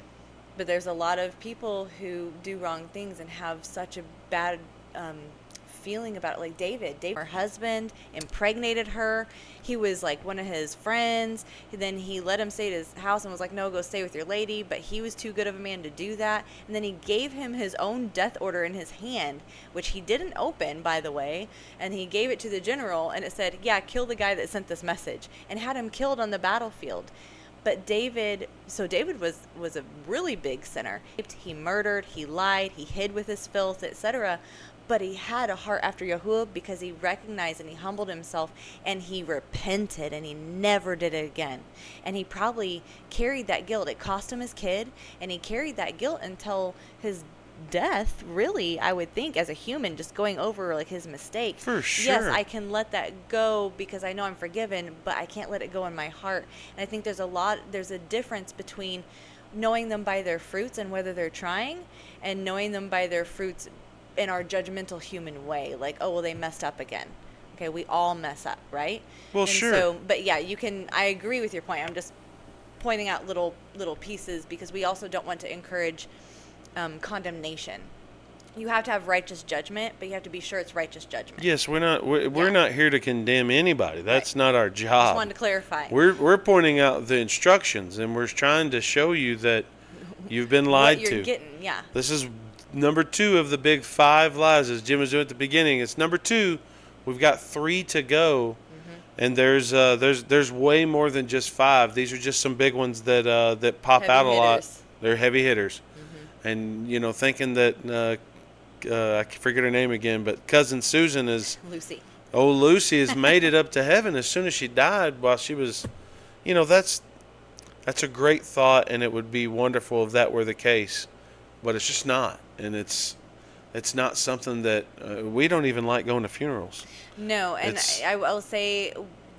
But there's a lot of people who do wrong things and have such a bad feeling about it. Like David, her husband impregnated her. He was like one of his friends. Then he let him stay at his house and was like, no, go stay with your lady. But he was too good of a man to do that. And then he gave him his own death order in his hand, which he didn't open, by the way. And he gave it to the general, and it said, yeah, kill the guy that sent this message, and had him killed on the battlefield. But David was a really big sinner. He murdered, he lied, he hid with his filth, etc. But he had a heart after Yahuwah because he recognized and he humbled himself and he repented and he never did it again. And he probably carried that guilt. It cost him his kid, and he carried that guilt until his death, really, I would think, as a human, just going over like his mistake. For sure. Yes, I can let that go because I know I'm forgiven, but I can't let it go in my heart. And I think there's a difference between knowing them by their fruits and whether they're trying, and knowing them by their fruits in our judgmental human way. Like, oh, well, they messed up again. Okay, we all mess up, right? Well, and sure. So, but yeah, I agree with your point. I'm just pointing out little pieces because we also don't want to encourage condemnation. You have to have righteous judgment, but you have to be sure it's righteous judgment. Yes, we're Yeah. not here to condemn anybody. That's Right. not our Just job. wanted to clarify. We're pointing out the instructions, and we're trying to show you that you've been lied what you're to. getting, yeah. This is number 2 of the big 5 lies, as Jim was doing at the beginning. It's number 2. We've got 3 to go, and there's way more than just 5. These are just some big ones that pop Heavy out a lot. hitters. They're heavy hitters, and thinking that I forget her name again, but cousin Susan is Lucy. Old Lucy has made it up to heaven as soon as she died while she was, that's a great thought, and it would be wonderful if that were the case, but it's just not, and it's not something that we don't even like going to funerals. No, and It's I will say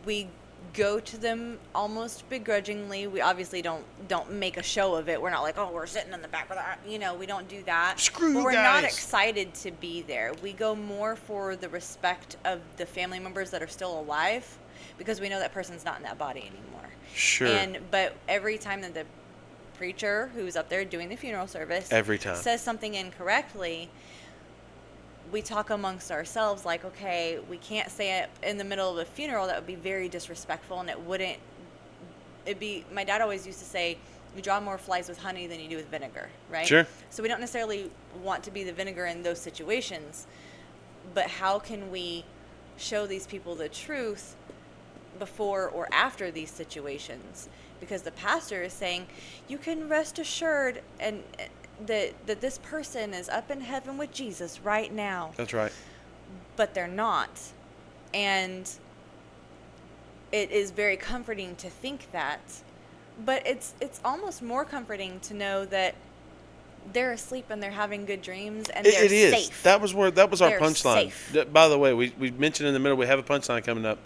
we go to them almost begrudgingly. We obviously don't make a show of it. We're not like, oh, we're sitting in the back with our, we don't do that. Screw But you we're not guys. excited to be there. We go more for the respect of the family members that are still alive, because we know that person's not in that body anymore. Sure. But every time that the preacher who's up there doing the funeral service Every time. says something incorrectly, we talk amongst ourselves like, okay, we can't say it in the middle of a funeral. That would be very disrespectful, and my dad always used to say, you draw more flies with honey than you do with vinegar, right? Sure. So we don't necessarily want to be the vinegar in those situations, but how can we show these people the truth before or after these situations? Because the pastor is saying, you can rest assured and that this person is up in heaven with Jesus right now. That's right. But they're not. And it is very comforting to think that. But it's almost more comforting to know that they're asleep and they're having good dreams and they're It is. safe. That was our They're punchline. safe. By the way, we mentioned in the middle we have a punchline coming up.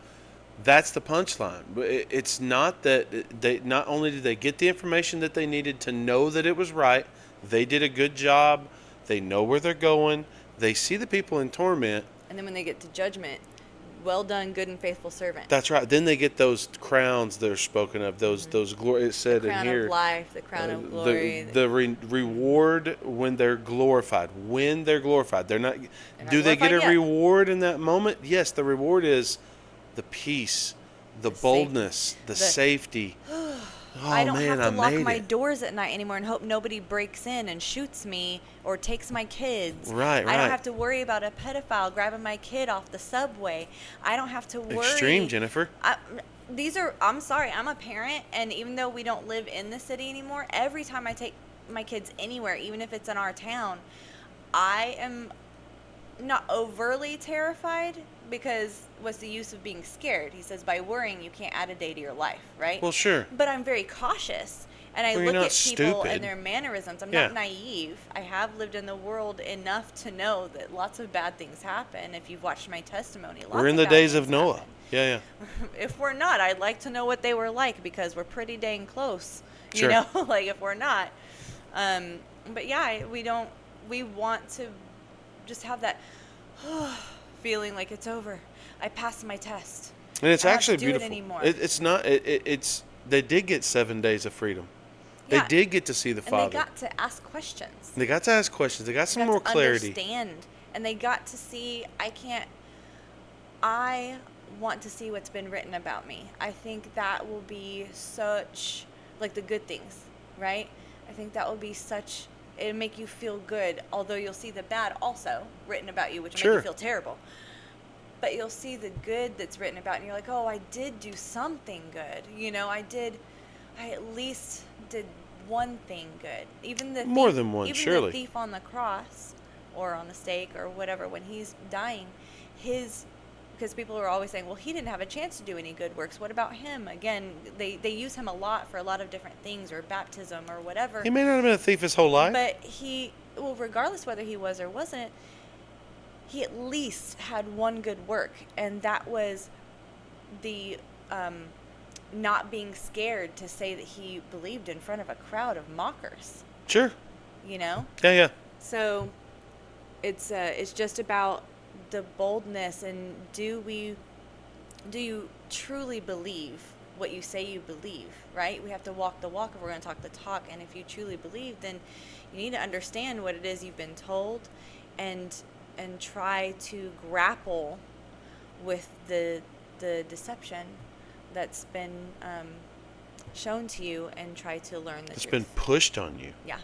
That's the punchline. It's not that they not only did they get the information that they needed to know that it was right, they did a good job. They know where they're going. They see the people in torment. And then when they get to judgment, well done, good and faithful servant. That's right. Then they get those crowns that are spoken of. Those glory. It said The crown in here. of life, the crown of glory. The reward when they're glorified. When they're glorified, they're not. not Do they get a glorified yet. reward in that moment? Yes. The reward is the peace, the The boldness, the safety. Oh I don't man, have to I lock made my it. doors at night anymore and hope nobody breaks in and shoots me or takes my kids. Right, I right. don't have to worry about a pedophile grabbing my kid off the subway. I don't have to worry. Extreme, Jennifer. I'm sorry, I'm a parent, and even though we don't live in the city anymore, every time I take my kids anywhere, even if it's in our town, I am not overly terrified, because what's the use of being scared? He says by worrying you can't add a day to your life, right? Well, sure. But I'm very cautious, and I Well, you're look not at people stupid. and their mannerisms. I'm Yeah. not naive. I have lived in the world enough to know that lots of bad things happen. If you've watched my testimony, lots We're in of the bad days things of Noah. happen. Yeah. If we're not, I'd like to know what they were like, because we're pretty dang close. Sure. You know, like if we're not. But yeah, we want to just have that feeling like it's over. I passed my test. And it's I don't have actually to do it beautiful. anymore. It's not. It's they did get 7 days of freedom. Yeah. They did get to see the And Father. they got to ask questions. They got to ask questions. They got some Got more to clarity. understand, and they got to see. I want to see what's been written about me. I think that will be such, like, the good things, right? I think that will be such. It'll make you feel good, although you'll see the bad also written about you, which will Sure. make you feel terrible. But you'll see the good that's written about, and you're like, oh, I did do something good. I at least did one thing good. Even the More thief, than one, even surely. the thief on the cross or on the stake or whatever, when he's dying, because people are always saying, well, he didn't have a chance to do any good works. What about him? Again, they use him a lot for a lot of different things, or baptism or whatever. He may not have been a thief his whole life. But regardless whether he was or wasn't, he at least had one good work, and that was the not being scared to say that he believed in front of a crowd of mockers. Sure. Yeah. So it's just about the boldness, and do you truly believe what you say you believe, right? We have to walk the walk if we're going to talk the talk, and if you truly believe, then you need to understand what it is you've been told, and try to grapple with the deception that's been shown to you, and try to learn the It's truth. been pushed on you. Yeah.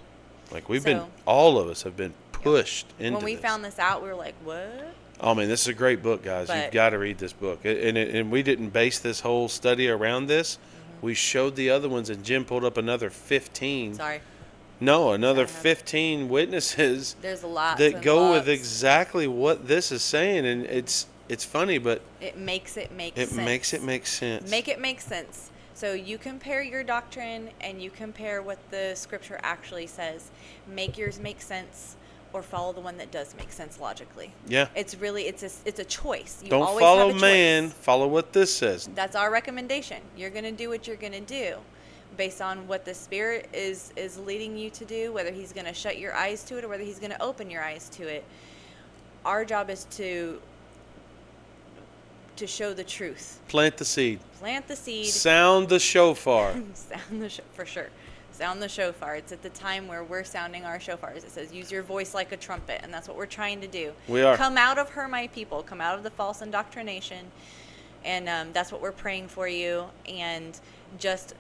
Like So- all of us have been pushed into When we this. found this out, we were like, what? Oh man, this is a great book, guys. You've But- got to read this book. And we didn't base this whole study around this. Mm-hmm. We showed the other ones, and Jim pulled up another 15. Sorry. No, another I have- 15 witnesses There's a lot that go with exactly what this is saying, and it's funny, but it makes it make it sense. makes it make sense. Make it make sense. So you compare your doctrine and you compare what the scripture actually says. Make yours make sense, or follow the one that does make sense logically. Yeah. It's really it's a choice. You Don't always follow have a man. choice. Follow what this says. That's our recommendation. You're going to do what you're going to do based on what the Spirit is leading you to do, whether he's going to shut your eyes to it or whether he's going to open your eyes to it. Our job is to show the truth. Plant the seed. Plant the seed. Sound the shofar. For sure. Sound the shofar. It's at the time where we're sounding our shofars. It says, use your voice like a trumpet, and that's what we're trying to do. We are. Come out of her, my people. Come out of the false indoctrination, and that's what we're praying for you. And just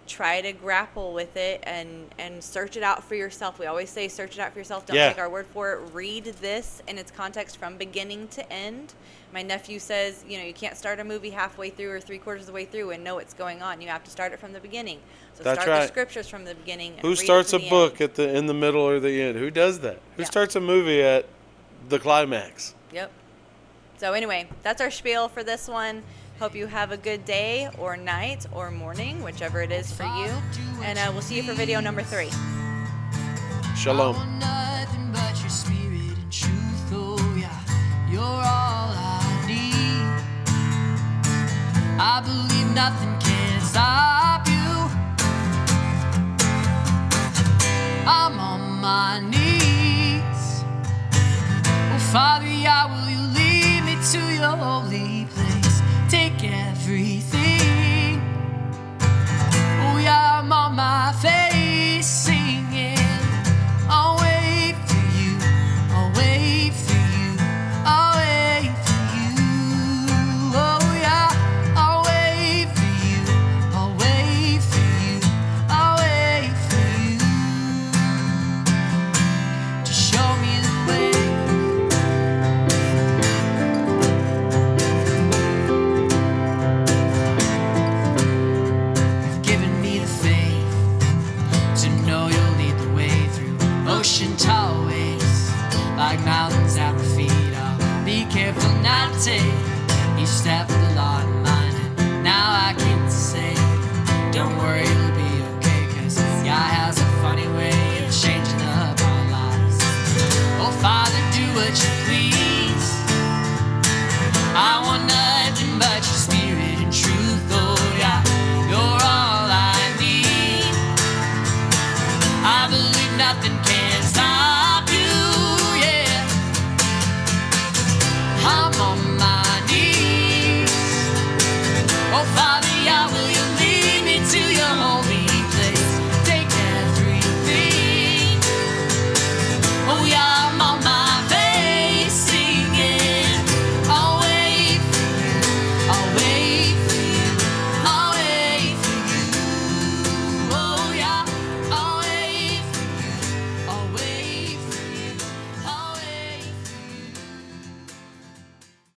try to grapple with it and search it out for yourself. We always say search it out for yourself. Don't take our word for it. Read this in its context from beginning to end. My nephew says, you can't start a movie halfway through or 3/4 of the way through and know what's going on. You have to start it from the beginning. So That's start right. the scriptures from the beginning. And Who read starts it a to the book end. in the middle or the end? Who does that? Who Yeah. starts a movie at the climax? Yep. So anyway, that's our spiel for this one. Hope you have a good day or night or morning, whichever it is for you. And we'll see you for video number 3. Shalom. I want nothing but your spirit and truth, oh yeah, you're all I need. I believe nothing can stop